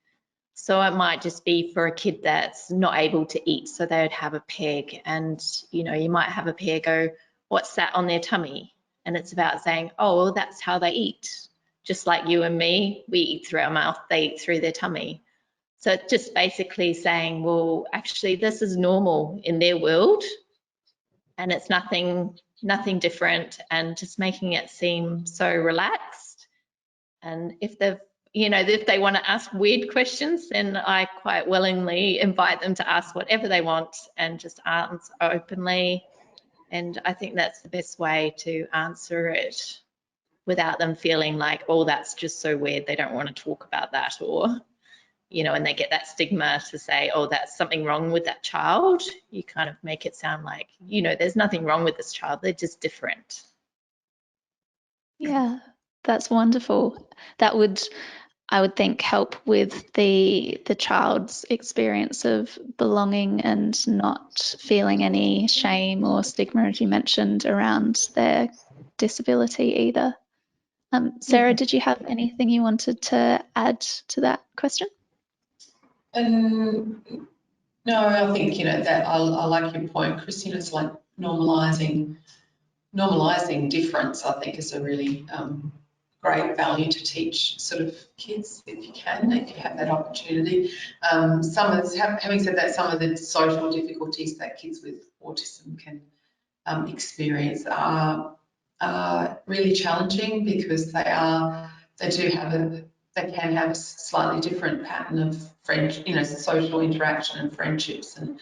So it might just be for a kid that's not able to eat, so they'd have a peg, and you might have a peer go, "What's that on their tummy?" And it's about saying, "Oh, well, that's how they eat. Just like you and me, we eat through our mouth, they eat through their tummy." So it's just basically saying, well, actually, this is normal in their world, and it's nothing different, and just making it seem so relaxed. And if they want to ask weird questions, then I quite willingly invite them to ask whatever they want and just answer openly. And I think that's the best way to answer it, without them feeling like, oh, that's just so weird, they don't want to talk about that, or and they get that stigma to say, oh, that's something wrong with that child. You kind of make it sound like, there's nothing wrong with this child, they're just different.
Yeah, that's wonderful. That would, I would think, help with the child's experience of belonging and not feeling any shame or stigma, as you mentioned, around their disability either. Sarah, did you have anything you wanted to add to that question?
No, I think that I like your point, Christine. It's like normalising difference. I think is a really great value to teach sort of kids, if you have that opportunity. Having said that, some of the social difficulties that kids with autism can experience are really challenging, because they can have a slightly different pattern of social interaction and friendships, and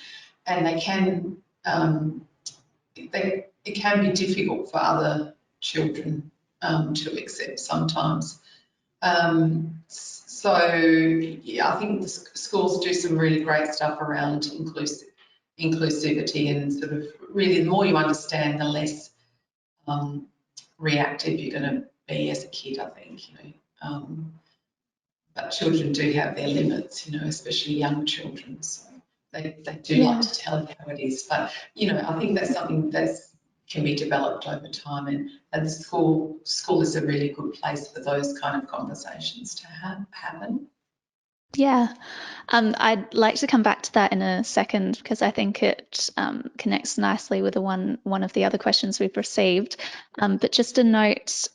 they can it can be difficult for other children to accept sometimes. So yeah, I think the schools do some really great stuff around inclusivity, and sort of really, the more you understand, the less reactive you're going to be as a kid, I think. But children do have their limits, especially young children. So they do like to tell you how it is. But I think that's something that's can be developed over time, and the school is a really good place for those kind of conversations to happen.
Yeah, I'd like to come back to that in a second because I think it connects nicely with one of the other questions we've received. But just a note,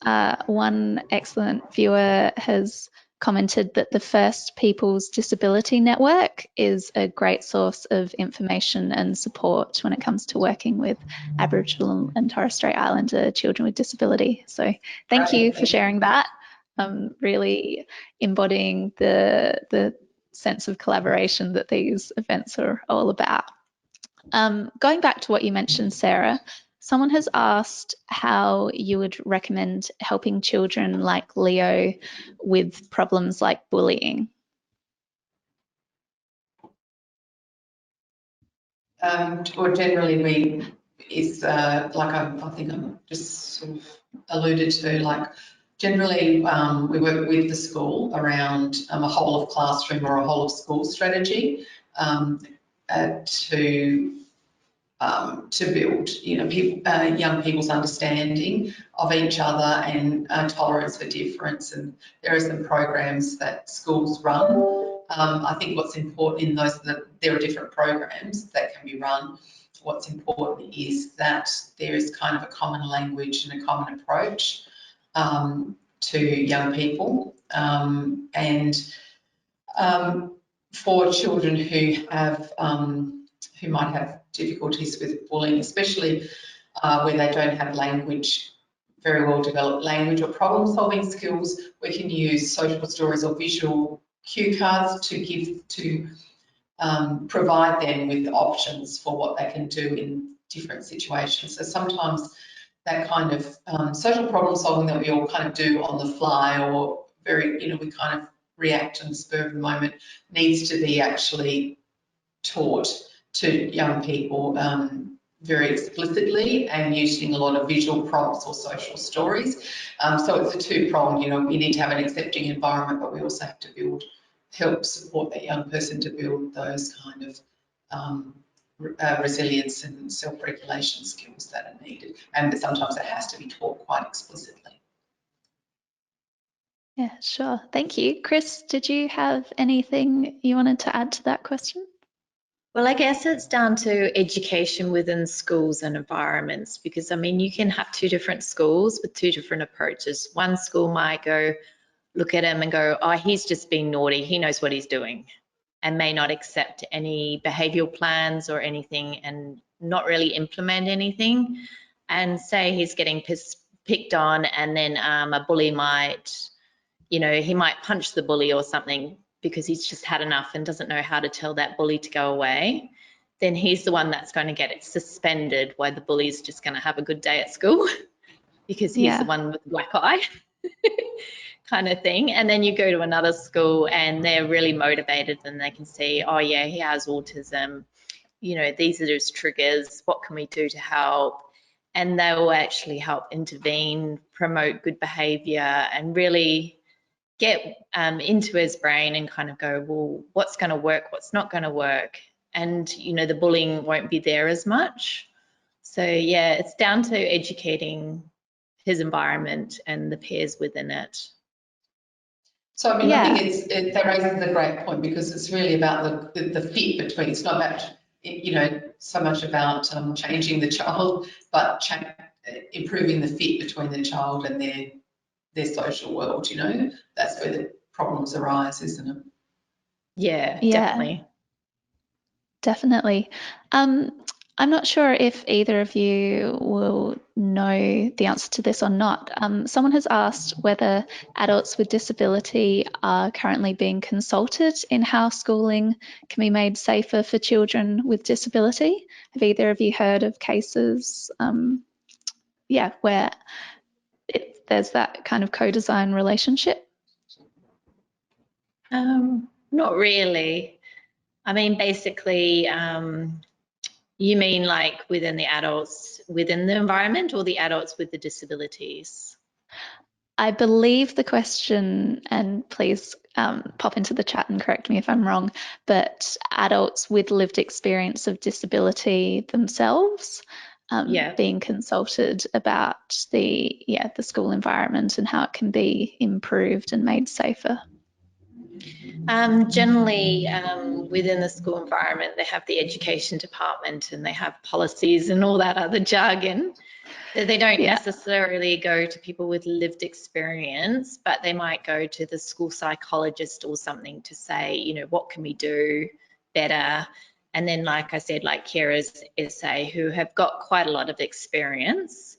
one excellent viewer has commented that the First Peoples Disability Network is a great source of information and support when it comes to working with Aboriginal and Torres Strait Islander children with disability. So thank you for sharing that. Really embodying the sense of collaboration that these events are all about. Going back to what you mentioned, Sarah, someone has asked how you would recommend helping children like Leo with problems like bullying.
Or generally like I think I'm just sort of alluded to, like generally we work with the school around a whole of classroom or a whole of school strategy to build, young people's understanding of each other and tolerance for difference. And there are some programs that schools run. I think what's important in those, that there are different programs that can be run. What's important is that there is kind of a common language and a common approach to young people, and for children who might have difficulties with bullying, especially where they don't have very well developed language or problem solving skills, we can use social stories or visual cue cards to provide them with options for what they can do in different situations. So sometimes that kind of social problem solving that we all kind of do on the fly, or we kind of react in the spur of the moment, needs to be actually taught to young people very explicitly and using a lot of visual prompts or social stories. So it's a two-pronged, we need to have an accepting environment, but we also have to help support that young person to build those kind of resilience and self-regulation skills that are needed. And sometimes it has to be taught quite explicitly.
Yeah, sure. Thank you. Chris, did you have anything you wanted to add to that question?
Well, I guess it's down to education within schools and environments, because I mean, you can have two different schools with two different approaches. One school might look at him and go, oh, he's just being naughty, he knows what he's doing, and may not accept any behavioural plans or anything and not really implement anything. And say he's getting picked on, and then a bully might, he might punch the bully or something because he's just had enough and doesn't know how to tell that bully to go away. Then he's the one that's going to get it suspended, while the bully's just going to have a good day at school because he's the one with the black eye. Kind of thing. And then you go to another school and they're really motivated and they can see, oh yeah, he has autism, these are his triggers, what can we do to help? And they will actually help intervene, promote good behavior, and really get into his brain and kind of go, well, what's going to work, what's not going to work? And the bullying won't be there as much. So yeah, it's down to educating his environment and the peers within it.
So I mean, I think that raises a great point, because it's really about the fit between. It's not about so much about changing the child, but improving the fit between the child and their social world. That's where the problems arise, isn't it?
Yeah, definitely.
Definitely. I'm not sure if either of you will know the answer to this or not. Someone has asked whether adults with disability are currently being consulted in how schooling can be made safer for children with disability. Have either of you heard of cases, where there's that kind of co-design relationship?
Not really. I mean, basically, you mean like within the adults, within the environment, or the adults with the disabilities?
I believe the question, and please pop into the chat and correct me if I'm wrong, but adults with lived experience of disability themselves,
Yeah.
being consulted about the school environment and how it can be improved and made safer?
Generally, within the school environment, they have the education department and they have policies and all that other jargon. They don't
Yeah.
necessarily go to people with lived experience, but they might go to the school psychologist or something to say, you know, what can we do better? And then, like I said, like carers, SA, who have got quite a lot of experience,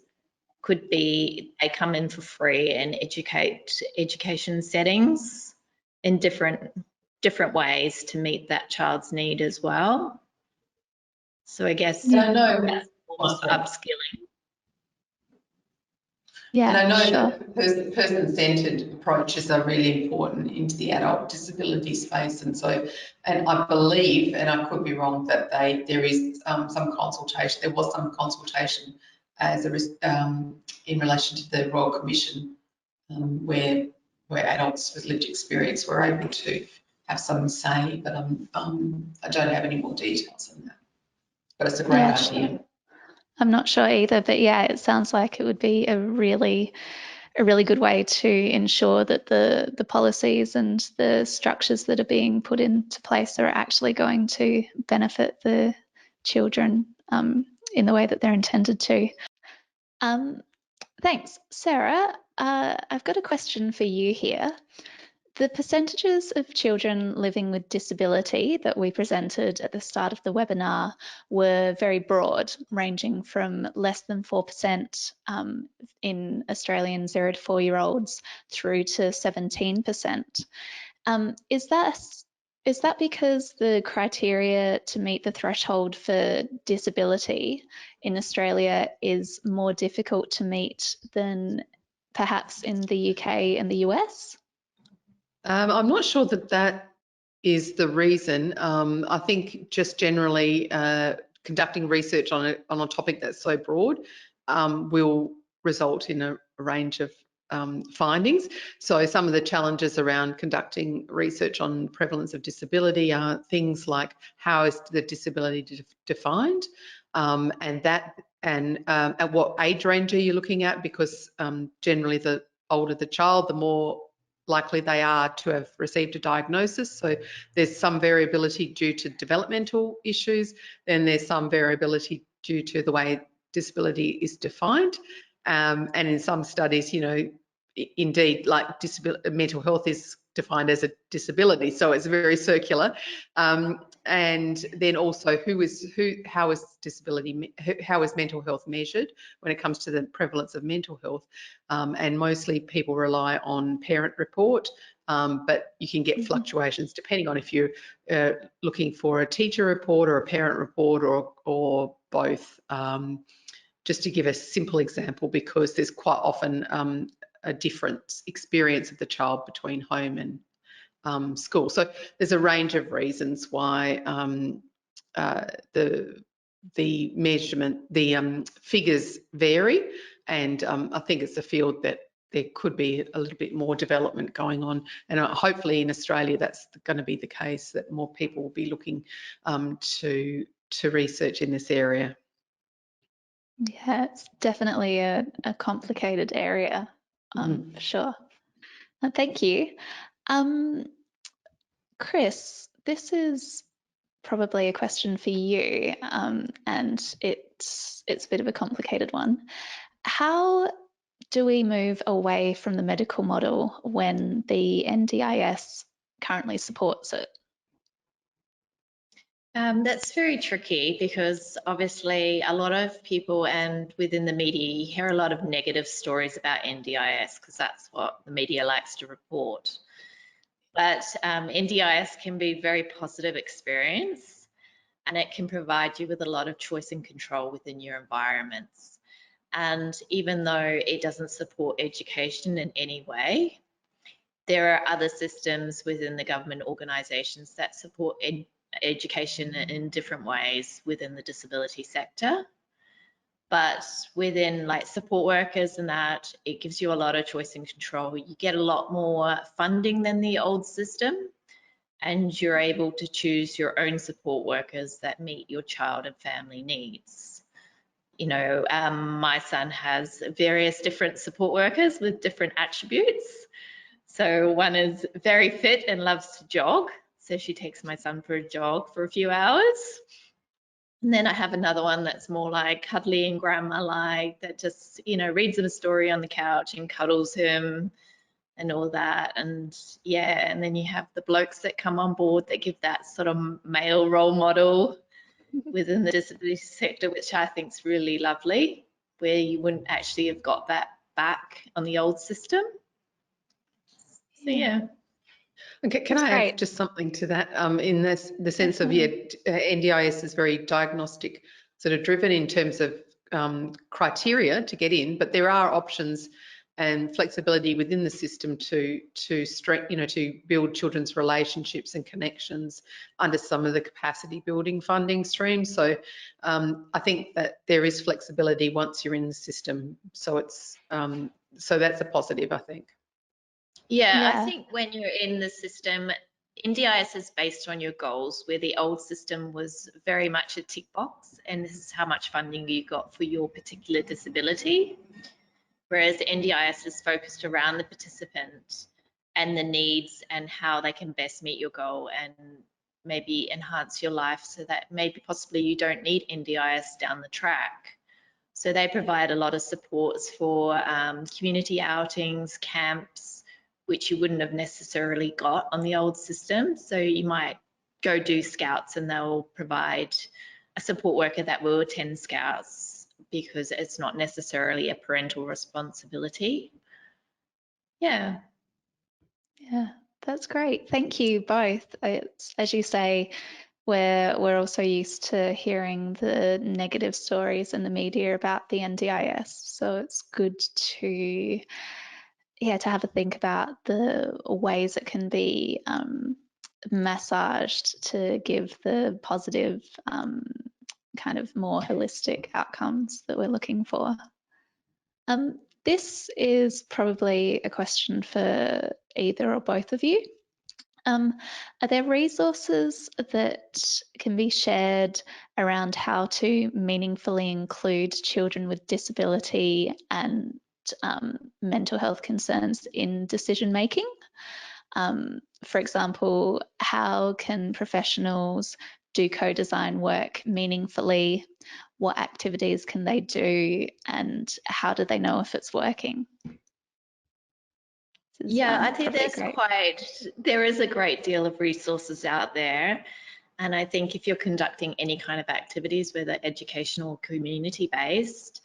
could be, they come in for free and educate education settings in different ways to meet that child's need as well. So I guess
And I know,
that's a form of upskilling.
and I
Yeah,
know
sure.
that person-centered approaches are really important into the adult disability space, and so, and I believe, and I could be wrong, that there is some consultation. There was some consultation as in relation to the Royal Commission, where adults with lived experience were able to have some say, but I don't have any more details on that. But it's a great
Yeah,
idea.
sure. I'm not sure either, but yeah, it sounds like it would be a really good way to ensure that the policies and the structures that are being put into place are actually going to benefit the children in the way that they're intended to. Thanks. Sarah, I've got a question for you here. The percentages of children living with disability that we presented at the start of the webinar were very broad, ranging from less than 4% in Australian 0 to 4-year-olds through to 17%. Is that because the criteria to meet the threshold for disability in Australia is more difficult to meet than perhaps in the UK and the US?
I'm not sure that is the reason. I think just generally conducting research on a topic that's so broad will result in a range of findings. So some of the challenges around conducting research on prevalence of disability are things like how is the disability defined, and at what age range are you looking at? Because generally the older the child, the more likely they are to have received a diagnosis. So there's some variability due to developmental issues, then there's some variability due to the way disability is defined. And in some studies, you know, indeed, like mental health is defined as a disability, so it's very circular. And then also how is mental health measured when it comes to the prevalence of mental health? And mostly people rely on parent report, but you can get fluctuations depending on if you're looking for a teacher report or a parent report or both. Just to give a simple example, because there's quite often a different experience of the child between home and school. So there's a range of reasons why the measurement, the figures vary, and I think it's a field that there could be a little bit more development going on, and hopefully in Australia that's going to be the case, that more people will be looking to research in this area.
Yeah, it's definitely a complicated area, for sure. Thank you. Chris, this is probably a question for you, and it's a bit of a complicated one. How do we move away from the medical model when the NDIS currently supports it?
That's very tricky because obviously a lot of people and within the media you hear a lot of negative stories about NDIS because that's what the media likes to report. But NDIS can be a very positive experience and it can provide you with a lot of choice and control within your environments. And even though it doesn't support education in any way, there are other systems within the government organisations that support education in different ways within the disability sector. But within like support workers and that, it gives you a lot of choice and control. You get a lot more funding than the old system, and you're able to choose your own support workers that meet your child and family needs. my son has various different support workers with different attributes. So one is very fit and loves to jog. So she takes my son for a jog for a few hours. And then I have another one that's more like cuddly and grandma-like, that just, reads him a story on the couch and cuddles him and all that. And yeah, and then you have the blokes that come on board that give that sort of male role model within the disability sector, which I think is really lovely, where you wouldn't actually have got that back on the old system. So yeah.
Okay, can
That's
I add
great.
just something to that? In the sense of, NDIS is very diagnostic sort of driven in terms of criteria to get in, but there are options and flexibility within the system to build children's relationships and connections under some of the capacity building funding streams. So I think that there is flexibility once you're in the system. So it's so that's a positive, I think.
Yeah, I
Yeah.
think when you're in the system, NDIS is based on your goals, where the old system was very much a tick box, and this is how much funding you got for your particular disability. Whereas NDIS is focused around the participant and the needs and how they can best meet your goal and maybe enhance your life so that maybe possibly you don't need NDIS down the track. So they provide a lot of supports for community outings, camps, which you wouldn't have necessarily got on the old system. So you might go do scouts and they'll provide a support worker that will attend scouts, because it's not necessarily a parental responsibility. Yeah.
Yeah, that's great. Thank you both. It's, as you say, we're also used to hearing the negative stories in the media about the NDIS. So it's good to have a think about the ways it can be massaged to give the positive kind of more holistic outcomes that we're looking for. This is probably a question for either or both of you. Are there resources that can be shared around how to meaningfully include children with disability and mental health concerns in decision making? For example, how can professionals do co-design work meaningfully? What activities can they do, and how do they know if it's working?
Yeah, I think
great.
there is a great deal of resources out there. And I think if you're conducting any kind of activities, whether educational or community based,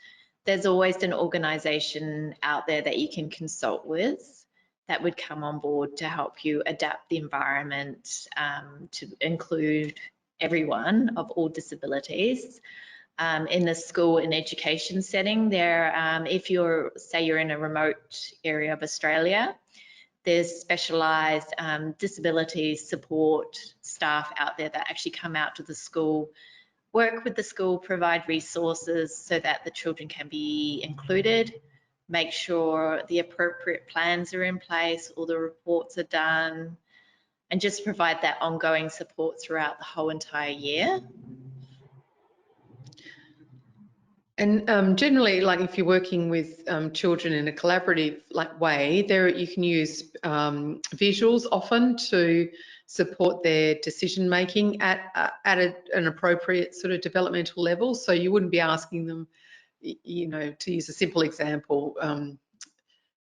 there's always an organisation out there that you can consult with that would come on board to help you adapt the environment to include everyone of all disabilities. In the school and education setting, if you're in a remote area of Australia, there's specialised disability support staff out there that actually come out to the school, work with the school, provide resources so that the children can be included, make sure the appropriate plans are in place, all the reports are done, and just provide that ongoing support throughout the whole entire year.
And generally, like if you're working with children in a collaborative way, there you can use visuals often to support their decision making at an appropriate sort of developmental level. So you wouldn't be asking them, to use a simple example,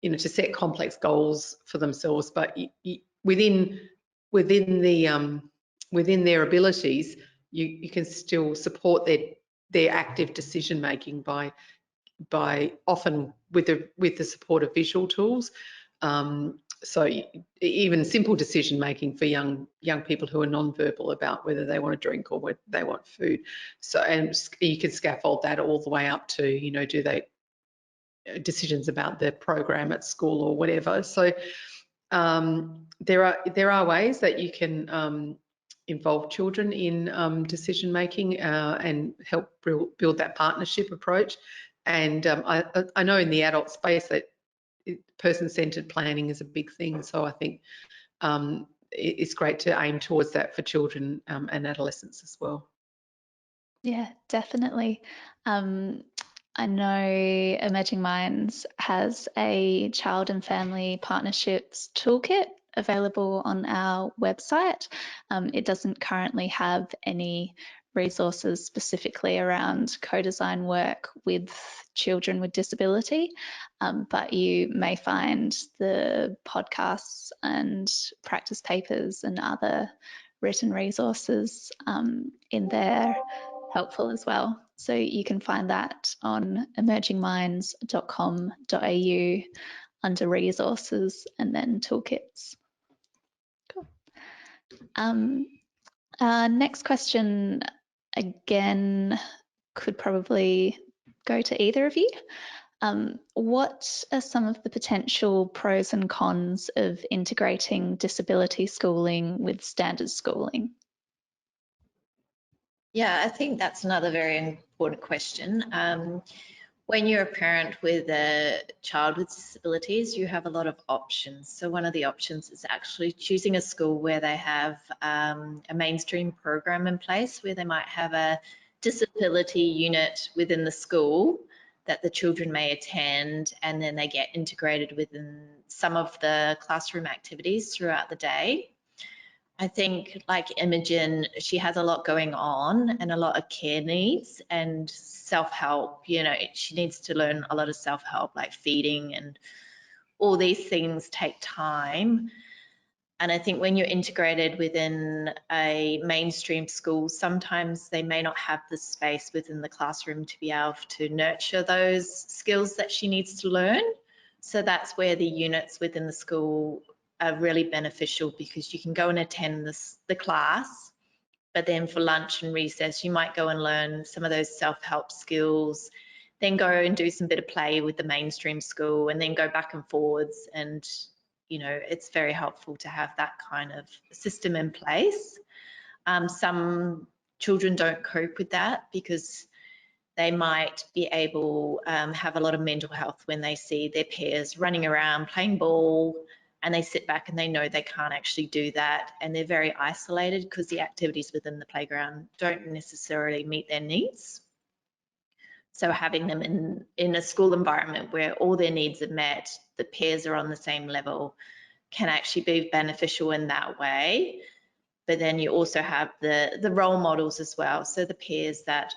to set complex goals for themselves, but within their abilities, you can still support their active decision making by often with the support of visual tools. So even simple decision making for young people who are non-verbal about whether they want to drink or whether they want food. So, and you can scaffold that all the way up to, do they decisions about the program at school or whatever. So there are ways that you can involve children in decision making and help build that partnership approach. And I know in the adult space that person-centered planning is a big thing. So I think it's great to aim towards that for children and adolescents as well.
Yeah, definitely. Um, I know Emerging Minds has a child and family partnerships toolkit available on our website. It doesn't currently have any resources specifically around co-design work with children with disability, but you may find the podcasts and practice papers and other written resources in there helpful as well. So you can find that on emergingminds.com.au under resources and then toolkits. Cool. Next question, again, could probably go to either of you. What are some of the potential pros and cons of integrating disability schooling with standard schooling?
Yeah, I think that's another very important question. When you're a parent with a child with disabilities, you have a lot of options. So one of the options is actually choosing a school where they have a mainstream program in place, where they might have a disability unit within the school that the children may attend, and then they get integrated within some of the classroom activities throughout the day. I think like Imogen, she has a lot going on and a lot of care needs and self-help. You know, she needs to learn a lot of self-help, like feeding, and all these things take time. And I think when you're integrated within a mainstream school, sometimes they may not have the space within the classroom to be able to nurture those skills that she needs to learn. So that's where the units within the school are really beneficial, because you can go and attend the class, but then for lunch and recess, you might go and learn some of those self-help skills, then go and do some bit of play with the mainstream school, and then go back and forwards. And, you know, it's very helpful to have that kind of system in place. Some children don't cope with that because they might be able have a lot of mental health when they see their peers running around playing ball, and they sit back and they know they can't actually do that, and they're very isolated because the activities within the playground don't necessarily meet their needs. So having them in a school environment where all their needs are met, the peers are on the same level, can actually be beneficial in that way. But then you also have the role models as well. So the peers that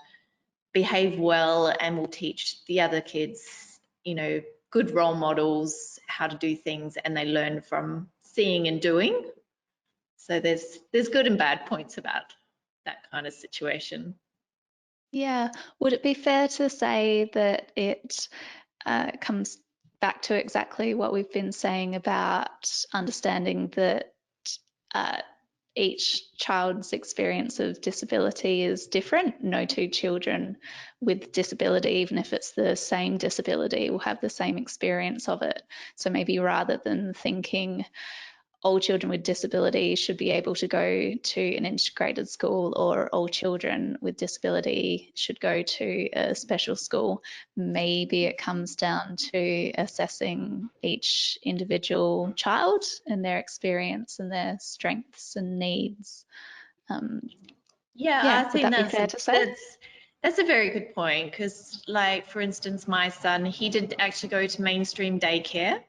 behave well and will teach the other kids, you know, good role models, how to do things, and they learn from seeing and doing. So there's good and bad points about that kind of situation.
Yeah, would it be fair to say that it comes back to exactly what we've been saying about understanding that uh, each child's experience of disability is different? No two children with disability, even if it's the same disability, will have the same experience of it. So maybe rather than thinking all children with disability should be able to go to an integrated school, or all children with disability should go to a special school, maybe it comes down to assessing each individual child and their experience and their strengths and needs.
Yeah, I
Yeah, would
think
that be fair to say?
that's a very good point, because like for instance, my son, he did actually go to mainstream daycare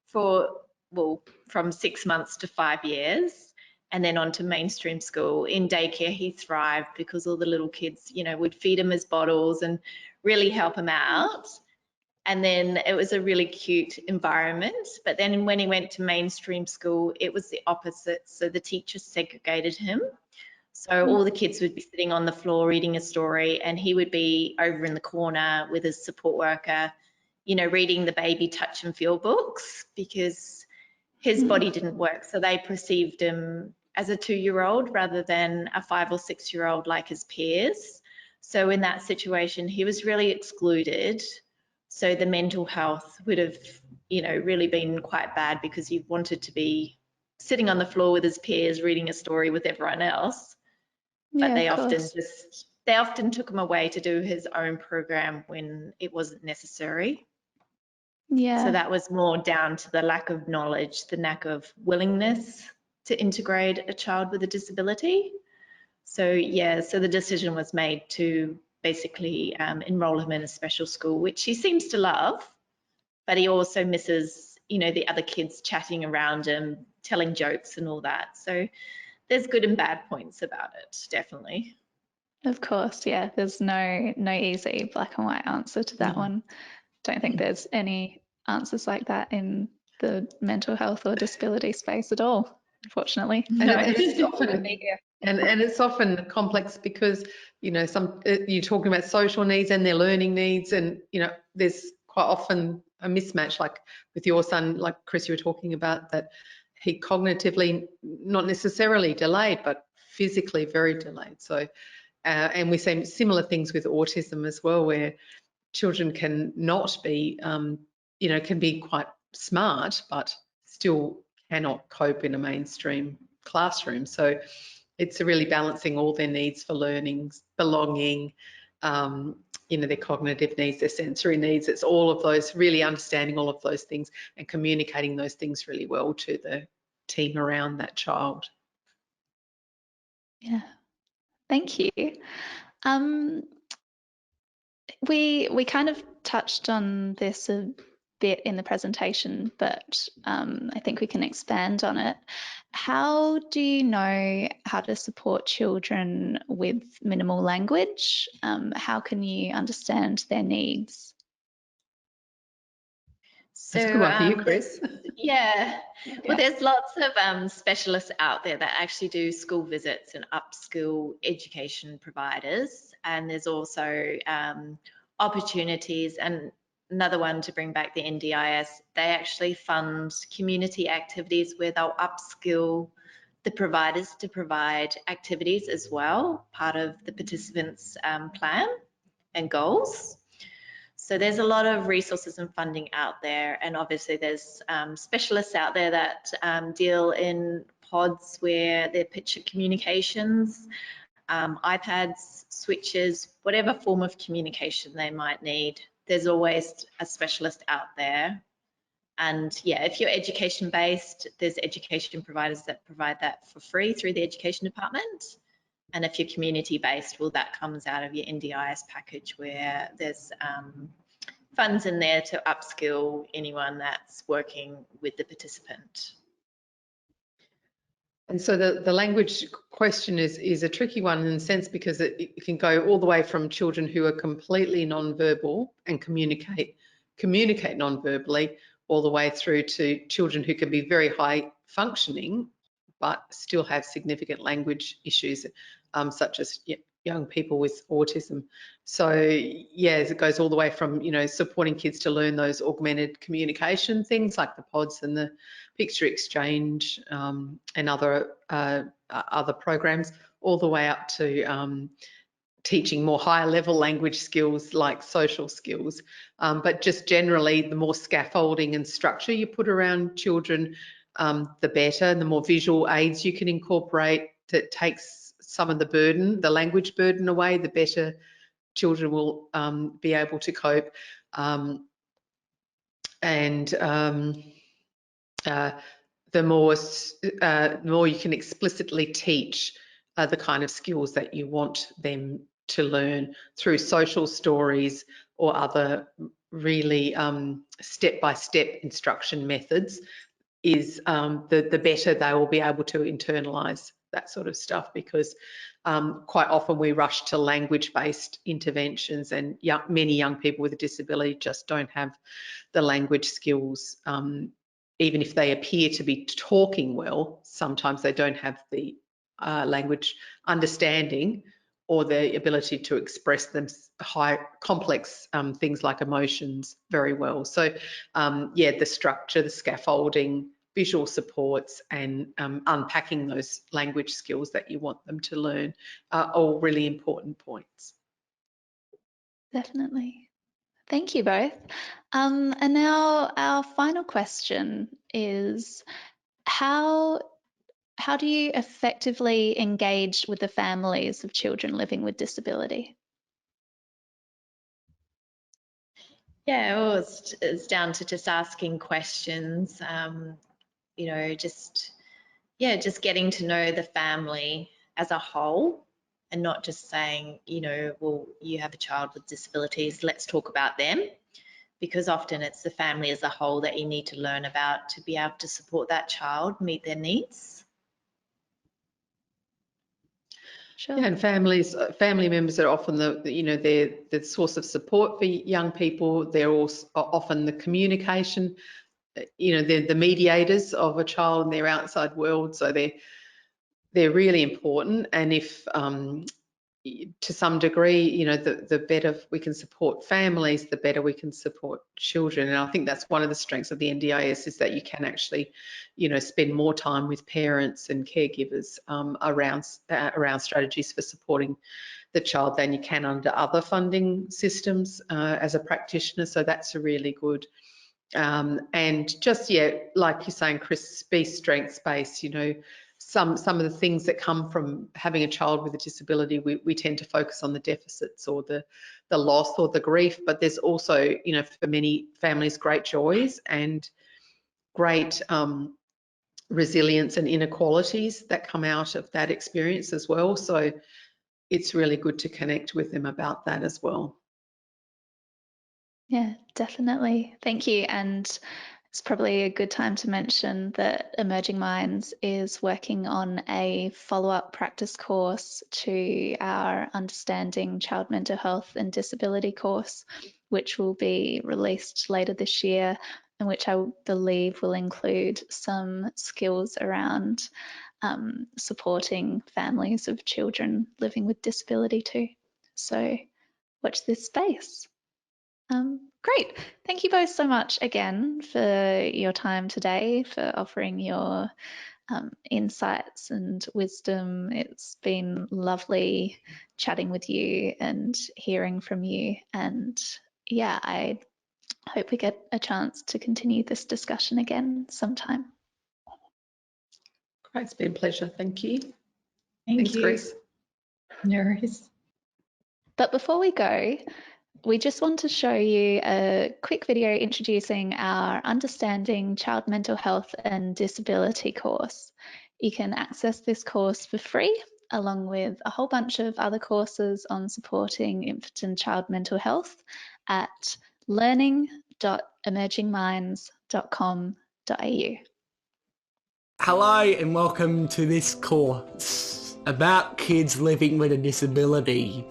for, well, from 6 months to 5 years, and then on to mainstream school. In daycare, he thrived because all the little kids, you know, would feed him his bottles and really help him out. And then it was a really cute environment. But then when he went to mainstream school, it was the opposite. So the teachers segregated him. So all the kids would be sitting on the floor reading a story, and he would be over in the corner with his support worker, you know, reading the baby touch and feel books, because his body didn't work. So they perceived him as a 2-year-old rather than a 5 or 6-year-old like his peers. So in that situation, he was really excluded. So the mental health would have, you know, really been quite bad, because he wanted to be sitting on the floor with his peers reading a story with everyone else. But
Yeah, of
they often
course.
took him away to do his own program when it wasn't necessary. So
Yeah.
that was more down to the lack of knowledge, the lack of willingness to integrate a child with a disability. So yeah, so the decision was made to basically enroll him in a special school, which he seems to love, but he also misses, you know, the other kids chatting around him, telling jokes and all that. So there's good and bad points about it, definitely.
Of course, yeah. There's no easy black and white answer to that one. Don't think there's any answers like that in the mental health or disability space at all, unfortunately.
And,
No.
it's often and it's often complex because, you know, you're talking about social needs and their learning needs, and, you know, there's quite often a mismatch, like with your son, like Chris, you were talking about, that he cognitively not necessarily delayed, but physically very delayed. So and we see similar things with autism as well, where children can not be, you know, can be quite smart, but still cannot cope in a mainstream classroom. So it's really balancing all their needs for learning, belonging, you know, their cognitive needs, their sensory needs. It's all of those, really understanding all of those things and communicating those things really well to the team around that child.
Yeah, thank you. We kind of touched on this a bit in the presentation, but I think we can expand on it. How do you know how to support children with minimal language? How can you understand their needs?
So,
That's a good one for you, Chris.
yeah,
Yeah.
well, there's lots of specialists out there that actually do school visits and upskill education providers. And there's also opportunities, and another one to bring back the NDIS, they actually fund community activities where they'll upskill the providers to provide activities as well, part of the participants' plan and goals. So there's a lot of resources and funding out there, and obviously there's specialists out there that deal in pods where they're picture communications, iPads, switches, whatever form of communication they might need. There's always a specialist out there. And yeah, if you're education based, there's education providers that provide that for free through the education department. And if you're community based, well, that comes out of your NDIS package where there's funds in there to upskill anyone that's working with the participant.
And so the language question is a tricky one in a sense, because it can go all the way from children who are completely non-verbal and communicate non-verbally, all the way through to children who can be very high functioning but still have significant language issues, such as young people with autism. So yeah, it goes all the way from, you know, supporting kids to learn those augmented communication things like the pods and the picture exchange, and other programs, all the way up to teaching more higher level language skills like social skills. But just generally, the more scaffolding and structure you put around children, the better, and the more visual aids you can incorporate that takes some of the burden, the language burden away, the better children will be able to cope. The more you can explicitly teach the kind of skills that you want them to learn through social stories or other really step-by-step instruction methods, is the better they will be able to internalise that sort of stuff, because quite often we rush to language-based interventions, and many young people with a disability just don't have the language skills. Even if they appear to be talking well, sometimes they don't have the language understanding or the ability to express them complex things like emotions very well. So yeah, the structure, the scaffolding, visual supports, and unpacking those language skills that you want them to learn are all really important points.
Definitely. Thank you both. And now our final question is, how do you effectively engage with the families of children living with disability?
Yeah, well, it's down to just asking questions, you know, just getting to know the family as a whole, and not just saying, well, you have a child with disabilities, let's talk about them, because often it's the family as a whole that you need to learn about to be able to support that child, meet their needs.
Sure.
Yeah, and family members are often they're the source of support for young people. They're also often the communication, they're the mediators of a child in their outside world. So they're really important. And if to some degree, the better we can support families, the better we can support children. And I think that's one of the strengths of the NDIS, is that you can actually, spend more time with parents and caregivers around strategies for supporting the child than you can under other funding systems as a practitioner. So that's a really good. And just, like you're saying, Chris, be strengths-based. Some of the things that come from having a child with a disability, we tend to focus on the deficits or the loss or the grief, but there's also, for many families, great joys and great resilience and inequalities that come out of that experience as well. So it's really good to connect with them about that as well.
Yeah, definitely. Thank you. And it's probably a good time to mention that Emerging Minds is working on a follow-up practice course to our Understanding Child Mental Health and Disability course, which will be released later this year, and which I believe will include some skills around supporting families of children living with disability too. So watch this space. Great. Thank you both so much again for your time today, for offering your insights and wisdom. It's been lovely chatting with you and hearing from you. And yeah, I hope we get a chance to continue this discussion again sometime.
Great, it's been a pleasure. Thank you.
Thank
Thanks,
you.
Grace.
No worries.
But before we go, we just want to show you a quick video introducing our Understanding Child Mental Health and Disability course. You can access this course for free, along with a whole bunch of other courses on supporting infant and child mental health at learning.emergingminds.com.au.
Hello and welcome to this course about kids living with a disability.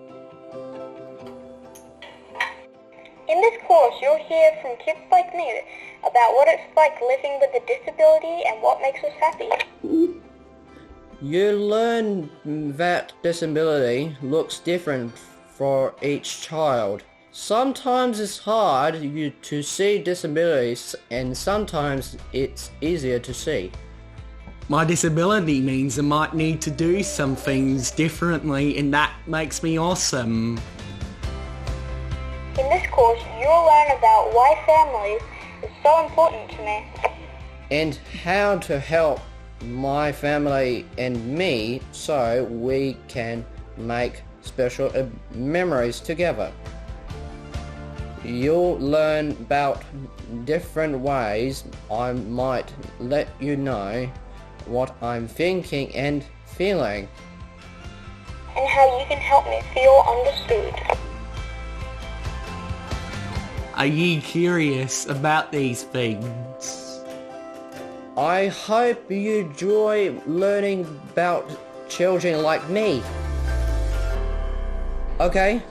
In this course, you'll hear from kids like me about what it's like living with a disability and what makes us happy.
You learn that disability looks different for each child. Sometimes it's hard to see disabilities, and sometimes it's easier to see.
My disability means I might need to do some things differently, and that makes me awesome.
In this course, you'll learn about why family is so important to me.
And how to help my family and me so we can make special memories together. You'll learn about different ways I might let you know what I'm thinking and feeling.
And how you can help me feel understood.
Are you curious about these things?
I hope you enjoy learning about children like me. Okay,